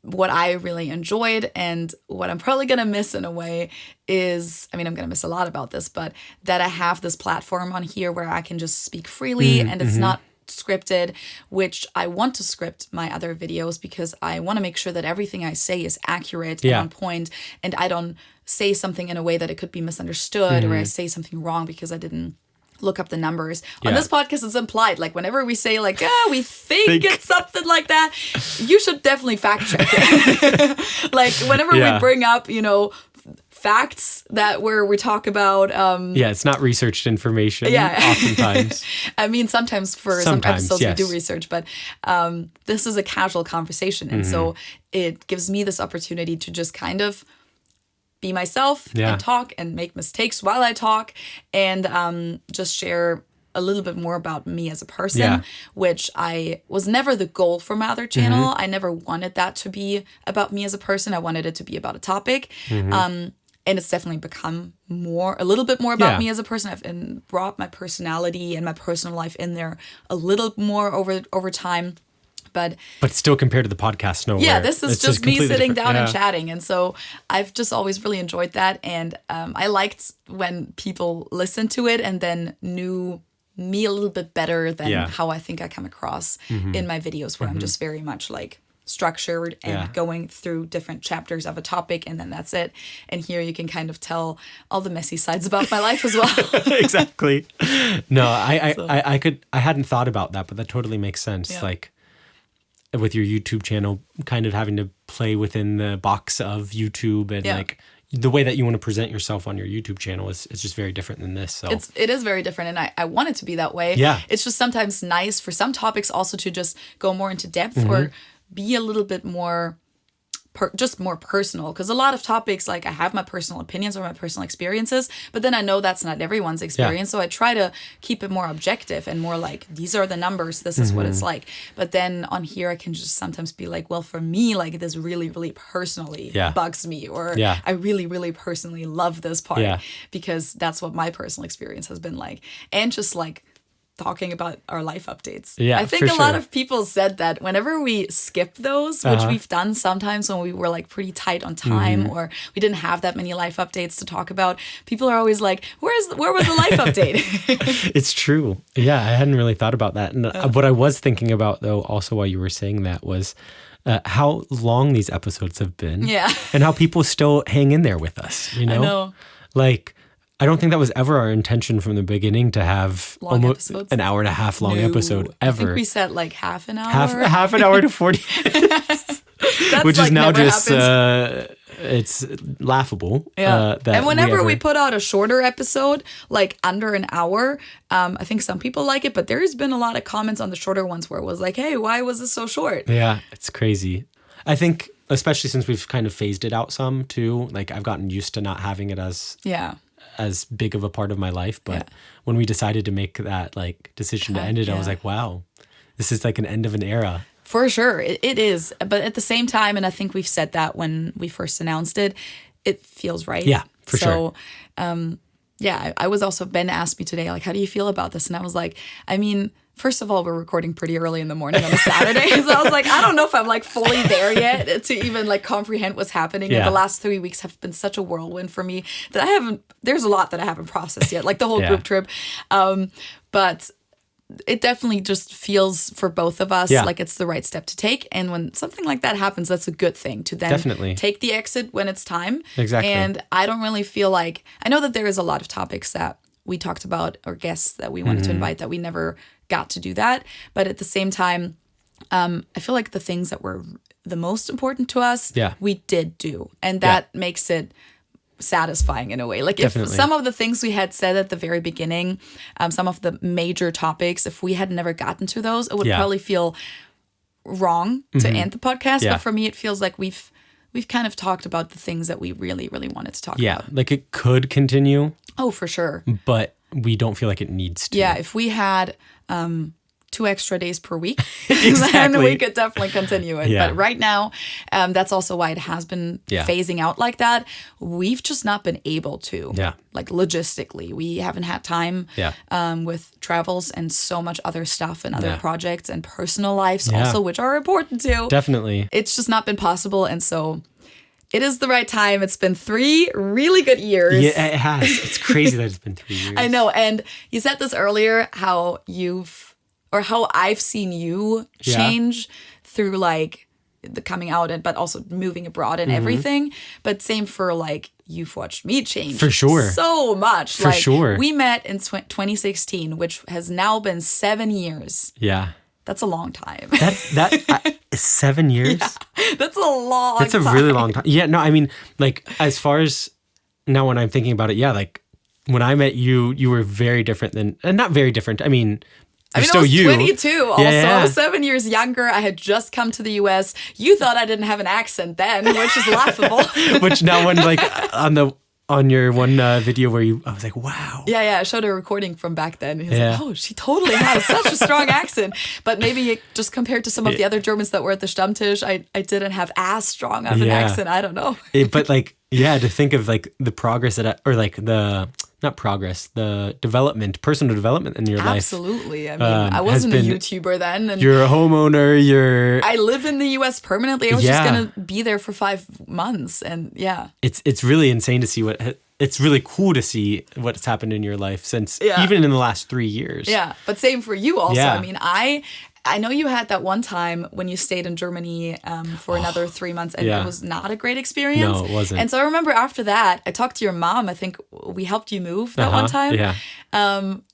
what I really enjoyed and what I'm probably going to miss in a way is, I'm going to miss a lot about this, but that I have this platform on here where I can just speak freely and it's not scripted, which I want to script my other videos because I want to make sure that everything I say is accurate and on point, and I don't say something in a way that it could be misunderstood or I say something wrong because I didn't look up the numbers. On this podcast, it's implied. Like, whenever we say, like, we think it's something like that, you should definitely fact check it. Like, whenever we bring up, facts that where we talk about it's not researched information oftentimes. I mean, sometimes for some episodes we do research, but this is a casual conversation, and so it gives me this opportunity to just kind of be myself and talk and make mistakes while I talk, and just share a little bit more about me as a person, which I was never the goal for my other channel. I never wanted that to be about me as a person. I wanted it to be about a topic. And it's definitely become a little bit more about me as a person. I've brought my personality and my personal life in there a little more over time. But still, compared to the podcast, nowhere. Yeah, this is just me sitting down and chatting. And so I've just always really enjoyed that. And I liked when people listened to it and then knew me a little bit better than how I think I come across in my videos, where I'm just very much like structured and going through different chapters of a topic, and then that's it. And here you can kind of tell all the messy sides about my life as well. Exactly. No, I hadn't thought about that, but that totally makes sense. Yeah. Like, with your YouTube channel, kind of having to play within the box of YouTube, and like the way that you want to present yourself on your YouTube channel is just very different than this. So it is very different, and I want it to be that way. Yeah. It's just sometimes nice for some topics also to just go more into depth or be a little bit more just more personal, because a lot of topics, like, I have my personal opinions or my personal experiences, but then I know that's not everyone's experience. So I try to keep it more objective and more like, these are the numbers, this is what it's like. But then on here, I can just sometimes be like, well, for me, like, this really, really personally bugs me, or I really, really personally love this part because that's what my personal experience has been like. And just like talking about our life updates. Yeah, I think a lot of people said that whenever we skip those, which we've done sometimes when we were like pretty tight on time or we didn't have that many life updates to talk about, people are always like, where was the life update? It's true. Yeah, I hadn't really thought about that. And what I was thinking about, though, also while you were saying that, was how long these episodes have been. Yeah. And how people still hang in there with us, I know. Like, I don't think that was ever our intention from the beginning to have long almost episodes. an hour and a half long episode ever. I think we said like half an hour. Half an hour to 40 minutes. Which is now just, it's laughable. Yeah. And whenever we put out a shorter episode, like under an hour, I think some people like it, but there's been a lot of comments on the shorter ones where it was like, hey, why was this so short? Yeah, it's crazy. I think, especially since we've kind of phased it out some too, like, I've gotten used to not having it as big of a part of my life. But when we decided to make that like decision to end it, I was like, wow, this is like an end of an era. For sure. It is. But at the same time, and I think we've said that when we first announced it, it feels right. Yeah, for sure. So, I was also, Ben asked me today, like, how do you feel about this? And I was like, I mean, first of all, we're recording pretty early in the morning on a Saturday. So I was like, I don't know if I'm like fully there yet to even like comprehend what's happening. Yeah. And the last 3 weeks have been such a whirlwind for me that there's a lot that I haven't processed yet, like the whole group trip. But it definitely just feels for both of us like it's the right step to take. And when something like that happens, that's a good thing to then take the exit when it's time. Exactly. And I don't really feel like, I know that there is a lot of topics that we talked about or guests that we wanted to invite that we never got to do that. But at the same time, I feel like the things that were the most important to us, we did do. And that makes it satisfying in a way. Like, if some of the things we had said at the very beginning, some of the major topics, if we had never gotten to those, it would probably feel wrong to end the podcast. But for me, it feels like we've kind of talked about the things that we really, really wanted to talk about. Yeah, like it could continue. Oh, for sure. But we don't feel like it needs to. Yeah, if we had 2 extra days per week, then we could definitely continue it. Yeah. But right now, that's also why it has been phasing out like that. We've just not been able to. Yeah. Like, logistically, we haven't had time with travels and so much other stuff and other projects and personal lives also, which are important too. Definitely. It's just not been possible. And so it is the right time. It's been 3 really good years. Yeah, it has. It's crazy that it's been 3 years. I know. And you said this earlier, how you've, or how I've seen you change through like the coming out and but also moving abroad and everything. But same for like you've watched me change For sure. so much. For sure. We met in 2016, which has now been 7 years. Yeah. That's a long time. That 7 years? Yeah, that's a long That's a time. really long time. Yeah, no, I mean, like, as far as now when I'm thinking about it, yeah, like, when I met you, you were very different than, and not very different. I mean, you're still I was you. 22 also. Yeah. I was 7 years younger. I had just come to the US. You thought I didn't have an accent then, which is laughable. Which now when, like, on your one video where I was like, wow. Yeah, I showed a recording from back then. He was Yeah. like, oh, she totally has such a strong accent. But maybe just compared to some of the other Germans that were at the Stammtisch, I didn't have as strong of an accent. I don't know. But like, yeah, to think of like the progress the development, personal development in your life. Absolutely. I mean, I wasn't a YouTuber then. And you're a homeowner, I live in the US permanently. I was just going to be there for 5 months. And yeah. It's really insane to see it's really cool to see what's happened in your life since even in the last 3 years. Yeah. But same for you also. Yeah. I mean, I know you had that one time when you stayed in Germany for another 3 months and it was not a great experience. No, it wasn't. And so I remember after that, I talked to your mom. I think we helped you move that one time. Yeah.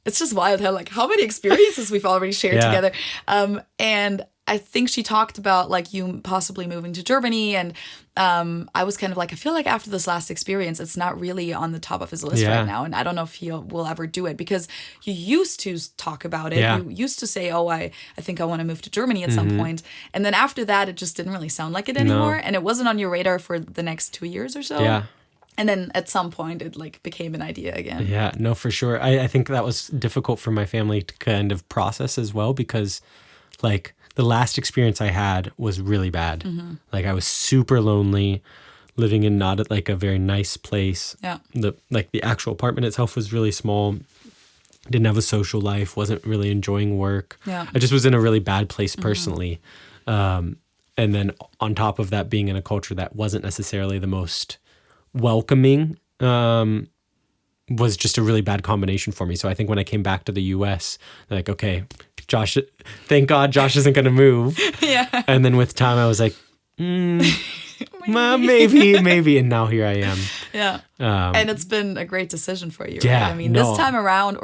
It's just wild how many experiences we've already shared together. And I think she talked about like you possibly moving to Germany. And I was kind of like, I feel like after this last experience, it's not really on the top of his list right now. And I don't know if he will ever do it because you used to talk about it. Yeah. You used to say, oh, I think I want to move to Germany at some point. And then after that, it just didn't really sound like it anymore. And it wasn't on your radar for the next 2 years or so. Yeah. And then at some point, it like became an idea again. Yeah, no, for sure. I think that was difficult for my family to kind of process as well because like the last experience I had was really bad. Like I was super lonely, living in not like a very nice place. Yeah. The actual apartment itself was really small. Didn't have a social life, wasn't really enjoying work. Yeah. I just was in a really bad place personally. And then on top of that, being in a culture that wasn't necessarily the most welcoming, was just a really bad combination for me. So I think when I came back to the US, like, okay, Josh, thank God Josh isn't going to move. Yeah. And then with time I was like, maybe. And now here I am. Yeah. And it's been a great decision for you. Yeah. Right? I mean, this time around,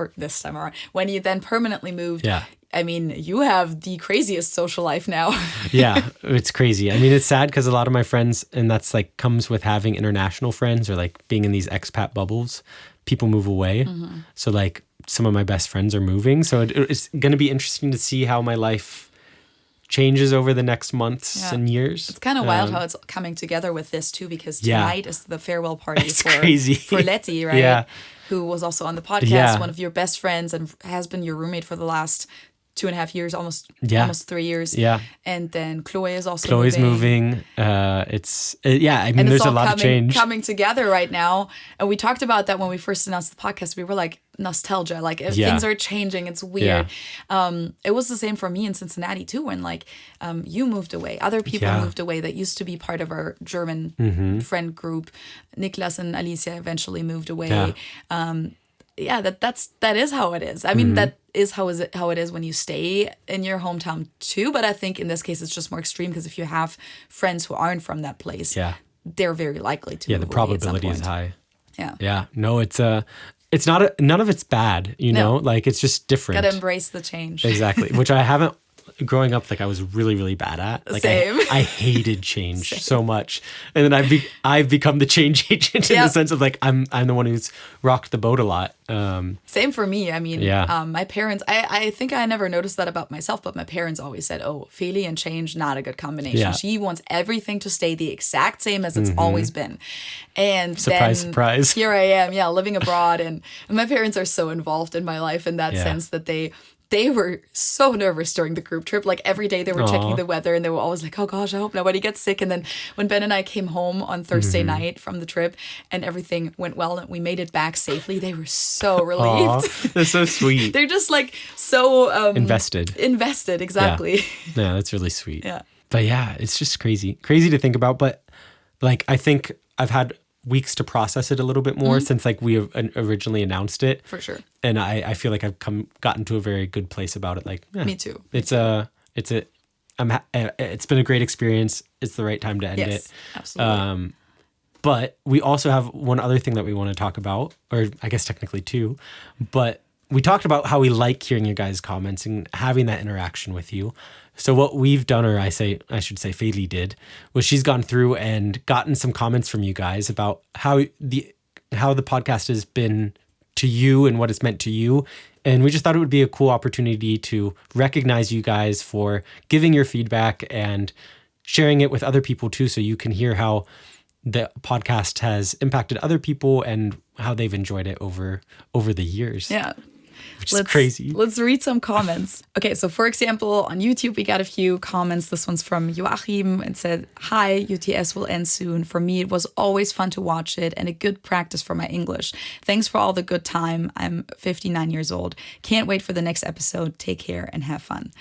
when you then permanently moved, I mean, you have the craziest social life now. Yeah, it's crazy. I mean, it's sad because a lot of my friends, and that's like comes with having international friends or like being in these expat bubbles, people move away. So like some of my best friends are moving. So it's going to be interesting to see how my life changes over the next months and years. It's kind of wild how it's coming together with this too, because tonight is the farewell party for Letty, right? Yeah. Who was also on the podcast, one of your best friends and has been your roommate for the last 2.5 years, almost 3 years. Yeah. And then Chloe is also moving. I mean, there's a lot of change coming together right now. And we talked about that when we first announced the podcast. We were like, nostalgia, like if things are changing, it's weird. It was the same for me in Cincinnati too, when like you moved away, other people moved away that used to be part of our German friend group. Niklas and Alicia eventually moved away. That is how it is. I mean, that is how it is when you stay in your hometown too. But I think in this case, it's just more extreme because if you have friends who aren't from that place, they're very likely to. Yeah, the probability is high. Yeah. Yeah. No, it's not. None of it's bad. You know, like it's just different. Gotta embrace the change. Exactly, which I haven't. Growing up, like I was really, really bad at. Like Same. I hated change so much, and then I've become the change agent in the sense of like I'm the one who's rocked the boat a lot. Same for me. I mean, my parents. I think I never noticed that about myself, but my parents always said, "Oh, Feli and change, not a good combination." Yeah. She wants everything to stay the exact same as it's always been. And surprise. Here I am, living abroad, and my parents are so involved in my life in that sense that they were so nervous during the group trip. Like every day they were checking the weather and they were always like, oh gosh, I hope nobody gets sick. And then when Ben and I came home on Thursday night from the trip and everything went well and we made it back safely, they were so relieved. That's so sweet. They're just like so invested, exactly. Yeah, that's really sweet. Yeah. But yeah, it's just crazy to think about. But like, I think I've had weeks to process it a little bit more since like we originally announced it. For sure. And I feel like I've gotten to a very good place about it. Like, Me too. It's been a great experience. It's the right time to end it. Yes, absolutely. But we also have one other thing that we want to talk about, or I guess technically two, but we talked about how we like hearing your guys' comments and having that interaction with you. So what we've done, or I should say Feli did, was she's gone through and gotten some comments from you guys about how the podcast has been to you and what it's meant to you. And we just thought it would be a cool opportunity to recognize you guys for giving your feedback and sharing it with other people too, so you can hear how the podcast has impacted other people and how they've enjoyed it over the years. Yeah. Which is crazy. Let's read some comments. Okay, so for example, on YouTube, we got a few comments. This one's from Joachim. It said, "Hi, UTS will end soon. For me, it was always fun to watch it and a good practice for my English. Thanks for all the good time. I'm 59 years old. Can't wait for the next episode. Take care and have fun."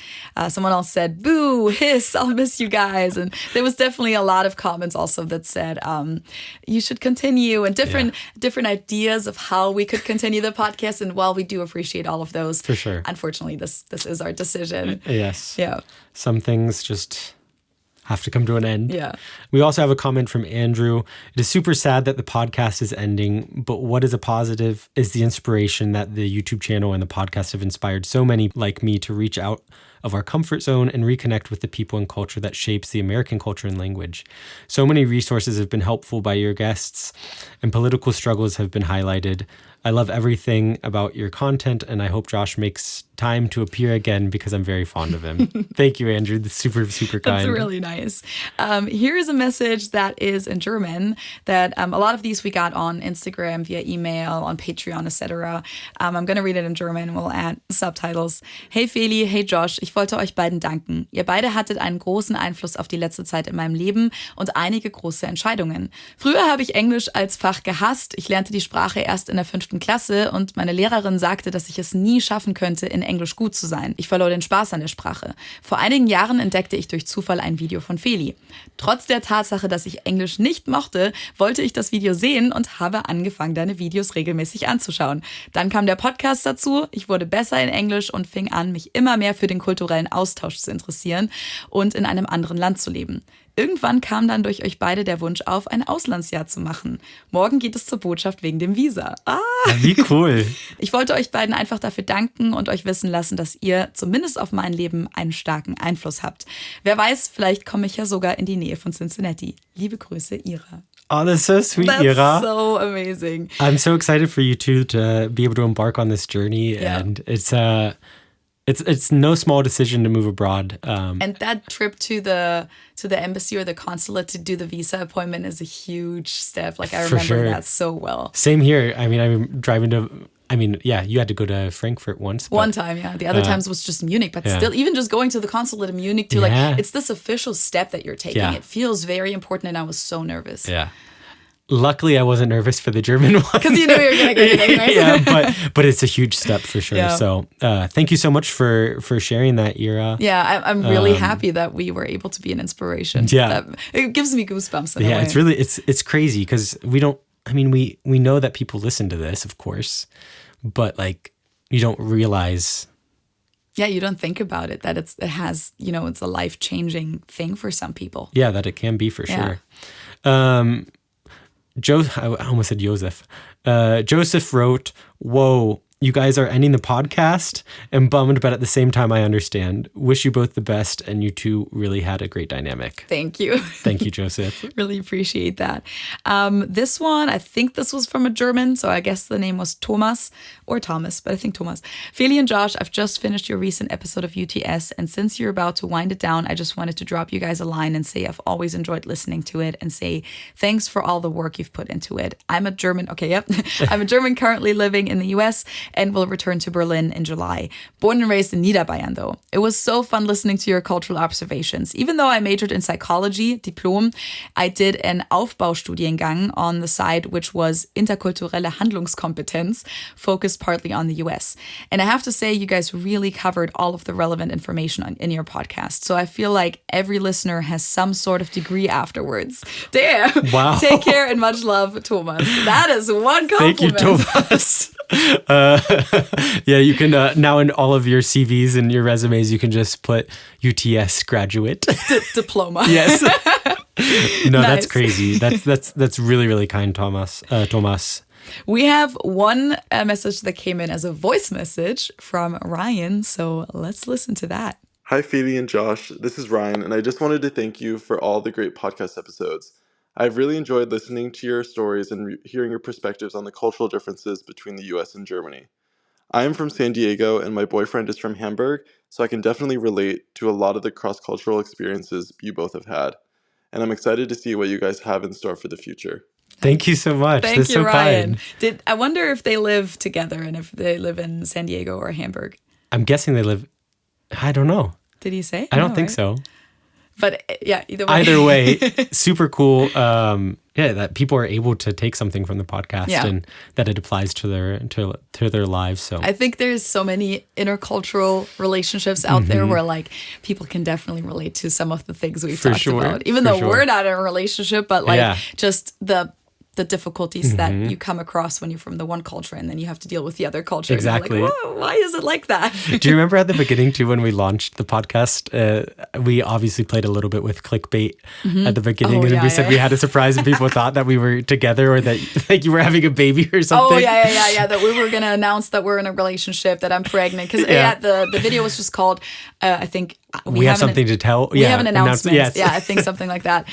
Someone else said, "Boo, hiss, I'll miss you guys." And there was definitely a lot of comments also that said, you should continue, and different ideas of how we could continue the podcast. And while we do appreciate all of those, for sure, unfortunately, this is our decision. Yes. Yeah. Some things just have to come to an end. Yeah. We also have a comment from Andrew. "It is super sad that the podcast is ending, but what is a positive is the inspiration that the YouTube channel and the podcast have inspired so many like me to reach out of our comfort zone and reconnect with the people and culture that shapes the American culture and language. So many resources have been helpful by your guests, and political struggles have been highlighted. I love everything about your content, and I hope Josh makes time to appear again because I'm very fond of him." Thank you, Andrew. That's super, super kind. That's really nice. Here is a message that is in German that a lot of these we got on Instagram, via email, on Patreon, etc. I'm going to read it in German. We'll add subtitles. "Hey Feli, hey Josh, ich wollte euch beiden danken. Ihr beide hattet einen großen Einfluss auf die letzte Zeit in meinem Leben und einige große Entscheidungen. Früher habe ich Englisch als Fach gehasst. Ich lernte die Sprache erst in der 5. Klasse und meine Lehrerin sagte, dass ich es nie schaffen könnte, in Englisch gut zu sein. Ich verlor den Spaß an der Sprache. Vor einigen Jahren entdeckte ich durch Zufall ein Video von Feli. Trotz der Tatsache, dass ich Englisch nicht mochte, wollte ich das Video sehen und habe angefangen, deine Videos regelmäßig anzuschauen. Dann kam der Podcast dazu, ich wurde besser in Englisch und fing an, mich immer mehr für den kulturellen Austausch zu interessieren und in einem anderen Land zu leben. Irgendwann kam dann durch euch beide der Wunsch auf, ein Auslandsjahr zu machen. Morgen geht es zur Botschaft wegen dem Visa." Wie cool. Ich wollte euch beiden einfach dafür danken und euch wissen lassen, dass ihr zumindest auf mein Leben einen starken Einfluss habt. Wer weiß, vielleicht komme ich ja sogar in die Nähe von Cincinnati. Liebe Grüße, Ira. Oh, that's so sweet, That's Ira. so amazing. I'm so excited for you two to be able to embark on this journey. Yeah. And it's no small decision to move abroad. And that trip to the embassy or the consulate to do the visa appointment is a huge step. Like, I remember that so well. Same here. I mean, I'm driving to, you had to go to Frankfurt once. One time, yeah. The other times was just Munich. But still, even just going to the consulate in Munich to it's this official step that you're taking. Yeah. It feels very important, and I was so nervous. Yeah. Luckily, I wasn't nervous for the German one. Because you knew you were going to get it, right? Yeah, but it's a huge step for sure. Yeah. So thank you so much for sharing that, Ira. Yeah, I'm really happy that we were able to be an inspiration. Yeah. It gives me goosebumps in a way. It's really, it's crazy because we know that people listen to this, of course, but like you don't realize. Yeah, you don't think about it, that it has, it's a life-changing thing for some people. Yeah, that it can be for sure. I almost said Joseph. Joseph wrote, "Whoa, you guys are ending the podcast? I'm bummed, but at the same time, I understand. Wish you both the best, and you two really had a great dynamic." Thank you. Thank you, Joseph. Really appreciate that. This one, I think this was from a German, so I guess the name was Thomas or Thomas, but I think Thomas. "Feli and Josh, I've just finished your recent episode of UTS, and since you're about to wind it down, I just wanted to drop you guys a line and say I've always enjoyed listening to it and say thanks for all the work you've put into it. I'm a German currently living in the US, and will return to Berlin in July. Born and raised in Niederbayern, though. It was so fun listening to your cultural observations. Even though I majored in psychology, Diplom, I did an Aufbaustudiengang on the side, which was interkulturelle Handlungskompetenz, focused partly on the US. And I have to say, you guys really covered all of the relevant information in your podcast. So I feel like every listener has some sort of degree afterwards. Damn. Wow. Take care and much love, Thomas. That is one compliment. Thank you, Thomas. Yeah, you can now in all of your CVs and your resumes, you can just put UTS graduate. Diploma. Yes. No, Nice. that's crazy. That's really, really kind, Thomas. We have one message that came in as a voice message from Ryan. So let's listen to that. Hi, Feli and Josh. This is Ryan, and I just wanted to thank you for all the great podcast episodes. I've really enjoyed listening to your stories and hearing your perspectives on the cultural differences between the US and Germany. I am from San Diego, and my boyfriend is from Hamburg, so I can definitely relate to a lot of the cross-cultural experiences you both have had. And I'm excited to see what you guys have in store for the future. Thank you so much. Thank That's you, so Ryan. kind. I wonder if they live together and if they live in San Diego or Hamburg. I'm guessing they live. I don't know. Did he say? I don't No, think right? so. But yeah, either way. Either way, super cool. That people are able to take something from the podcast and that it applies to their lives. So I think there's so many intercultural relationships out there where like people can definitely relate to some of the things we've talked about. Even though we're not in a relationship, but like just the difficulties that you come across when you're from the one culture and then you have to deal with the other culture. Exactly. And you're like, whoa, why is it like that? Do you remember at the beginning too when we launched the podcast? We obviously played a little bit with clickbait at the beginning, and we said we had a surprise, and people thought that we were together or that like you were having a baby or something. Oh yeah. That we were gonna announce that we're in a relationship, that I'm pregnant, because the video was just called. I think we have something to tell. We have an announcement. Yes. Yeah, I think something like that.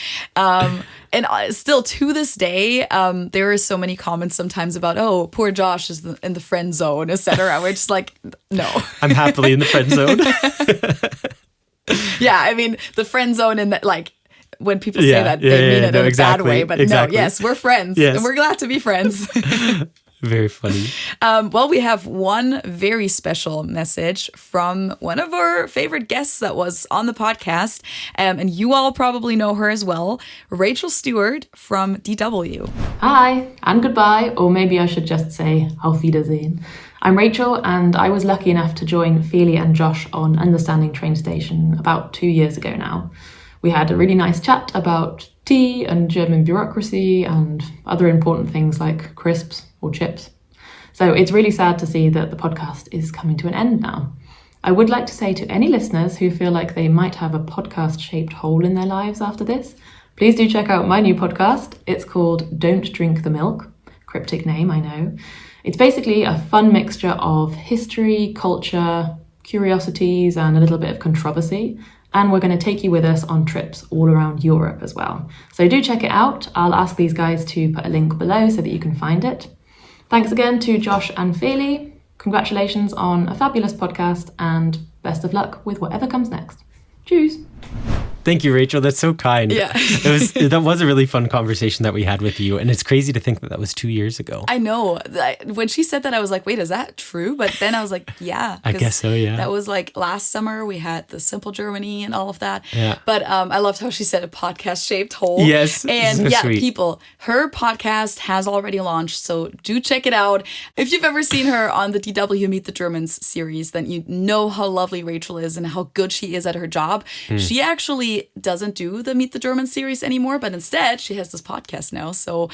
And still to this day, there are so many comments sometimes about, oh, poor Josh is in the friend zone, etc. We're just like, no. I'm happily in the friend zone. Yeah, I mean, the friend zone in that, like, when people say that, they mean it in a bad way. But no, yes, we're friends. Yes. And we're glad to be friends. Very funny. Well, we have one very special message from one of our favorite guests that was on the podcast. And you all probably know her as well, Rachel Stewart from DW. Hi and goodbye, or maybe I should just say Auf Wiedersehen. I'm Rachel, and I was lucky enough to join Feli and Josh on Understanding Train Station about 2 years ago now. We had a really nice chat about tea and German bureaucracy and other important things like crisps or chips. So it's really sad to see that the podcast is coming to an end now. I would like to say to any listeners who feel like they might have a podcast-shaped hole in their lives after this, please do check out my new podcast. It's called Don't Drink the Milk. Cryptic name, I know. It's basically a fun mixture of history, culture, curiosities, and a little bit of controversy. And we're going to take you with us on trips all around Europe as well. So do check it out. I'll ask these guys to put a link below so that you can find it. Thanks again to Josh and Feli. Congratulations on a fabulous podcast, and best of luck with whatever comes next. Cheers. Thank you, Rachel. That's so kind. Yeah. That was a really fun conversation that we had with you. And it's crazy to think that was 2 years ago. I know. When she said that, I was like, wait, is that true? But then I was like, yeah. I guess so, yeah. That was like last summer. We had the Simple Germany and all of that. Yeah. But I loved how she said a podcast-shaped hole. Yes. And so yeah, sweet. people, her podcast has already launched. So do check it out. If you've ever seen her on the DW Meet the Germans series, then you know how lovely Rachel is and how good she is at her job. She actually doesn't do the Meet the Germans series anymore, but instead she has this podcast now. So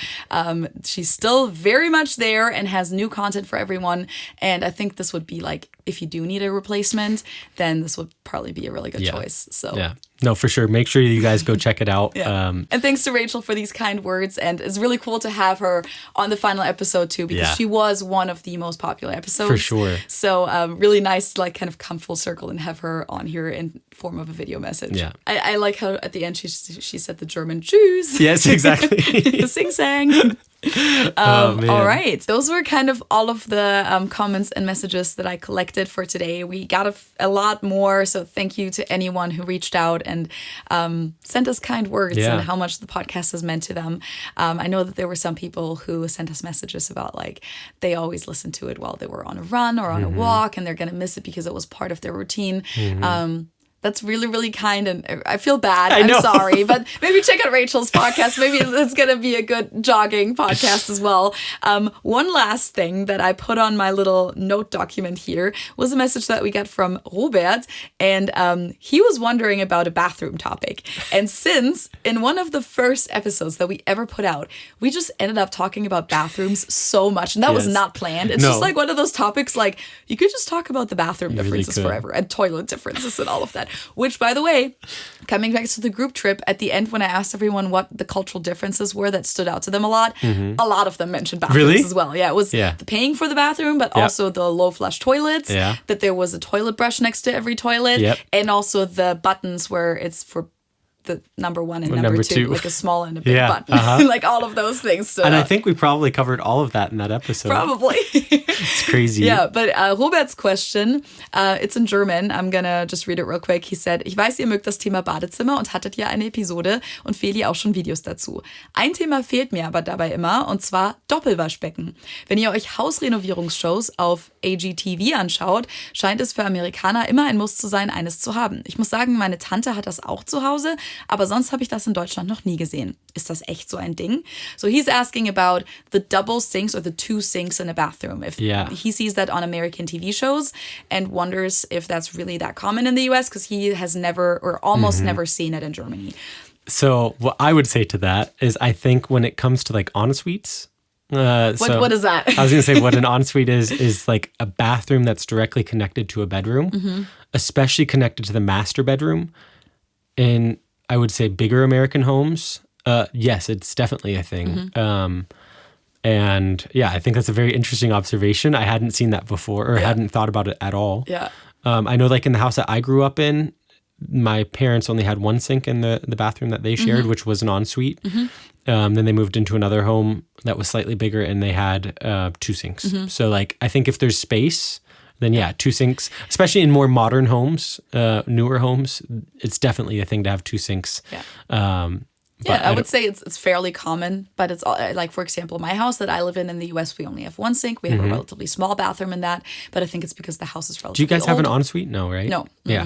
she's still very much there and has new content for everyone. And I think this would be like, if you do need a replacement, then this would probably be a really good choice. So yeah, no, for sure. Make sure you guys go check it out. Yeah. And thanks to Rachel for these kind words. And it's really cool to have her on the final episode too, because she was one of the most popular episodes. For sure. So really nice to like kind of come full circle and have her on here in form of a video message. Yeah. I like how at the end she said the German Tschüss. Yes, exactly. Sing sang. All right. Those were kind of all of the comments and messages that I collected for today. We got a lot more. So thank you to anyone who reached out and sent us kind words and how much the podcast has meant to them. I know that there were some people who sent us messages about like they always listen to it while they were on a run or on a walk and they're going to miss it because it was part of their routine. That's really, really kind, and I feel bad. I'm sorry, but maybe check out Rachel's podcast. Maybe it's going to be a good jogging podcast as well. One last thing that I put on my little note document here was a message that we got from Robert, and he was wondering about a bathroom topic. And since in one of the first episodes that we ever put out, we just ended up talking about bathrooms so much, and that was not planned. It's just like one of those topics, like you could just talk about the bathroom differences forever and toilet differences and all of that. Which, by the way, coming back to the group trip, at the end when I asked everyone what the cultural differences were that stood out to them a lot of them mentioned bathrooms as well. Yeah, it was the paying for the bathroom, but also the low flush toilets, that there was a toilet brush next to every toilet, and also the buttons where it's for the number one and number two, like a small and a big button. Like all of those things. And I think we probably covered all of that in that episode. Probably. It's crazy. Yeah, but Roberts question, it's in German. I'm gonna just read it real quick. He said, ich weiß, ihr mögt das Thema Badezimmer und hattet ja eine Episode und Feli auch schon Videos dazu. Ein Thema fehlt mir aber dabei immer, und zwar Doppelwaschbecken. Wenn ihr euch Hausrenovierungsshows auf AGTV anschaut, scheint es für Amerikaner immer ein Muss zu sein, eines zu haben. Ich muss sagen, meine Tante hat das auch zu Hause, aber sonst habe ich das in Deutschland noch nie gesehen. Ist das echt so ein Ding? So he's asking about the double sinks or the two sinks in a bathroom. If he sees that on American TV shows and wonders if that's really that common in the US because he has never or almost never seen it in Germany. So what I would say to that is I think when it comes to like en-suites, what is that? I was going to say what an ensuite is like a bathroom that's directly connected to a bedroom, especially connected to the master bedroom. In, I would say, bigger American homes, yes, it's definitely a thing. And yeah, I think that's a very interesting observation. I hadn't seen that before or hadn't thought about it at all. Yeah. I know like in the house that I grew up in, my parents only had one sink in the bathroom that they shared, which was an ensuite. Then they moved into another home that was slightly bigger and they had two sinks. So like, I think if there's space, then yeah, two sinks, especially in more modern homes, newer homes, it's definitely a thing to have two sinks. I would say it's fairly common, but it's like, for example, my house that I live in the US, we only have one sink. We have a relatively small bathroom in that, but I think it's because the house is relatively old. Do you guys have old. an ensuite? No, right? No. Yeah.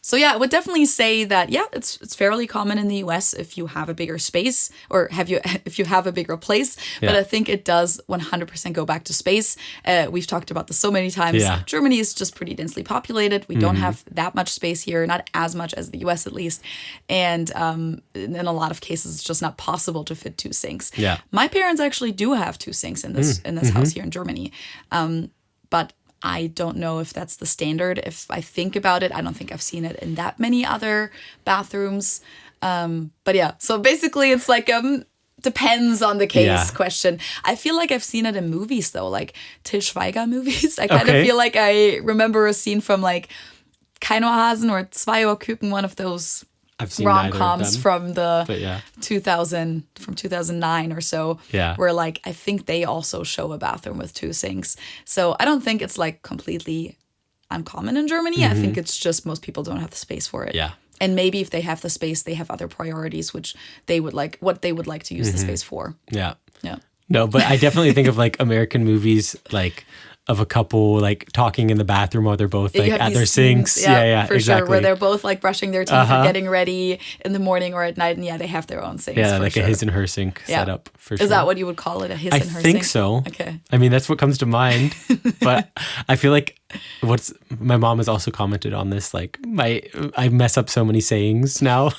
So yeah, I would definitely say that, yeah, it's fairly common in the US if you have a bigger space or if you have a bigger place. Yeah. But I think it does 100% go back to space. We've talked about this so many times. Yeah. Germany is just pretty densely populated. We don't have that much space here, not as much as the US at least. And in a lot of cases, it's just not possible to fit two sinks. Yeah. My parents actually do have two sinks in this house here in Germany. But I don't know if that's the standard. If I think about it, I don't think I've seen it in that many other bathrooms. But yeah, so basically it's like depends on the case question. I feel like I've seen it in movies though, like Til Schweiger movies. I kind of feel like I remember a scene from like Keinohasen or Zwei Ohrküken, one of those rom-coms from the 2009 or so, where like I think they also show a bathroom with two sinks. So I don't think it's like completely uncommon in Germany. I think it's just most people don't have the space for it. Yeah. And maybe if they have the space, they have other priorities, which they would like, what they would like to use the space for. Yeah. Yeah. No, but I definitely think of like American movies, like of a couple like talking in the bathroom while they're both like at their sinks. Yeah, for exactly. sure. Where they're both like brushing their teeth or getting ready in the morning or at night, and they have their own sinks. Yeah, like a his and her sink setup for sure. Is that what you would call it, a his and her sink? I think so. Okay. I mean, that's what comes to mind. But I feel like my mom has also commented on this. Like I mess up so many sayings now.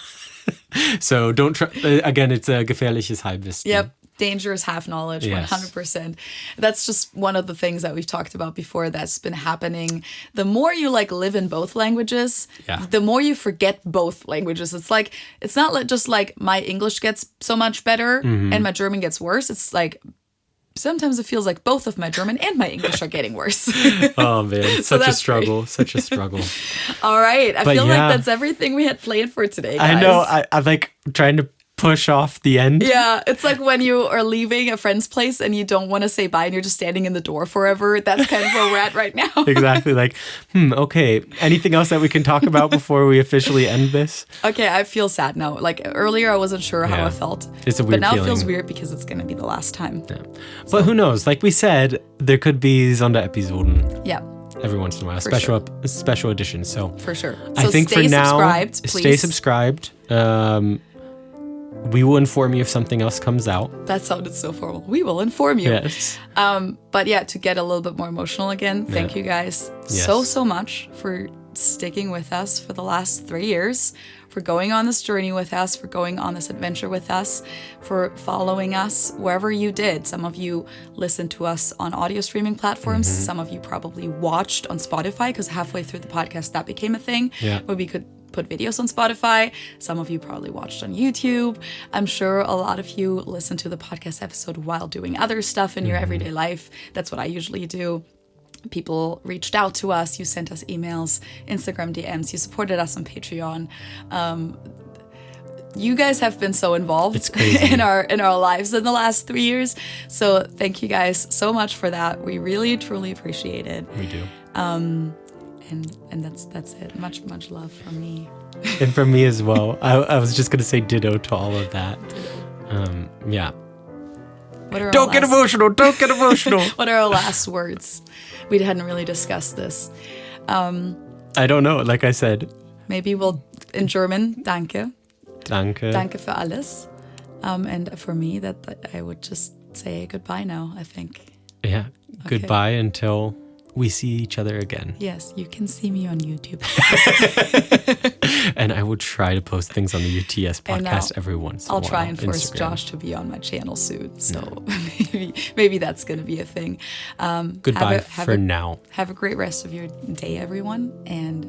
So don't try. Again, it's a gefährliches Halbwissen. Yep. Dangerous half knowledge, 100%. That's just one of the things that we've talked about before that's been happening. The more you like live in both languages, the more you forget both languages. It's like, it's not like just like my English gets so much better and my German gets worse. It's like, sometimes it feels like both of my German and my English are getting worse. Oh man, such a struggle. All right. I feel like that's everything we had planned for today, guys. I know. I'm like trying to push off the end. Yeah, it's like when you are leaving a friend's place and you don't want to say bye and you're just standing in the door forever. That's kind of where we're at right now. Exactly. Like, okay. Anything else that we can talk about before we officially end this? Okay, I feel sad now. Like earlier, I wasn't sure how I felt. It's a weird But now feeling. it feels weird because it's going to be the last time. Yeah. But who knows? Like we said, there could be Sonderepisoden Yeah, every once in a while, For special editions. So for sure. I So think stay for now, subscribed, please. stay subscribed. We will inform you if something else comes out. That sounded so formal. We will inform you. Yes. But yeah, to get a little bit more emotional again, thank you guys so much for sticking with us for the last 3 years, for going on this journey with us, for going on this adventure with us, for following us wherever you did. Some of you listened to us on audio streaming platforms. Some of you probably watched on Spotify, because halfway through the podcast that became a thing where we could put videos on Spotify. Some of you probably watched on YouTube. I'm sure a lot of you listen to the podcast episode while doing other stuff in your everyday life. That's what I usually do. People reached out to us. You sent us emails, Instagram DMs. You supported us on Patreon. You guys have been so involved in our lives in the last 3 years. So thank you guys so much for that. We really, truly appreciate it. We do. And that's it. Much love from me. And from me as well. I was just going to say ditto to all of that. Yeah. Don't get emotional. Don't get emotional. What are our last words? We hadn't really discussed this. I don't know. Like I said. Maybe we'll, in German, danke. Danke. Danke für alles. And for me, that I would just say goodbye now, I think. Yeah. Okay. Goodbye until we see each other again. Yes, you can see me on YouTube. And I will try to post things on the UTS podcast every once in a while. I'll try and force Instagram. Josh to be on my channel soon. So maybe that's going to be a thing. Goodbye for now. Have a great rest of your day, everyone. And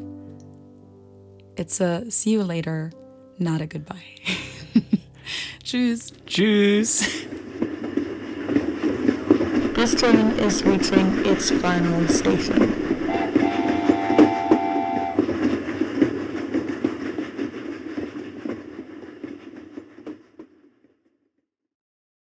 it's a see you later, not a goodbye. Tschüss. Tschüss. This train is reaching its final station.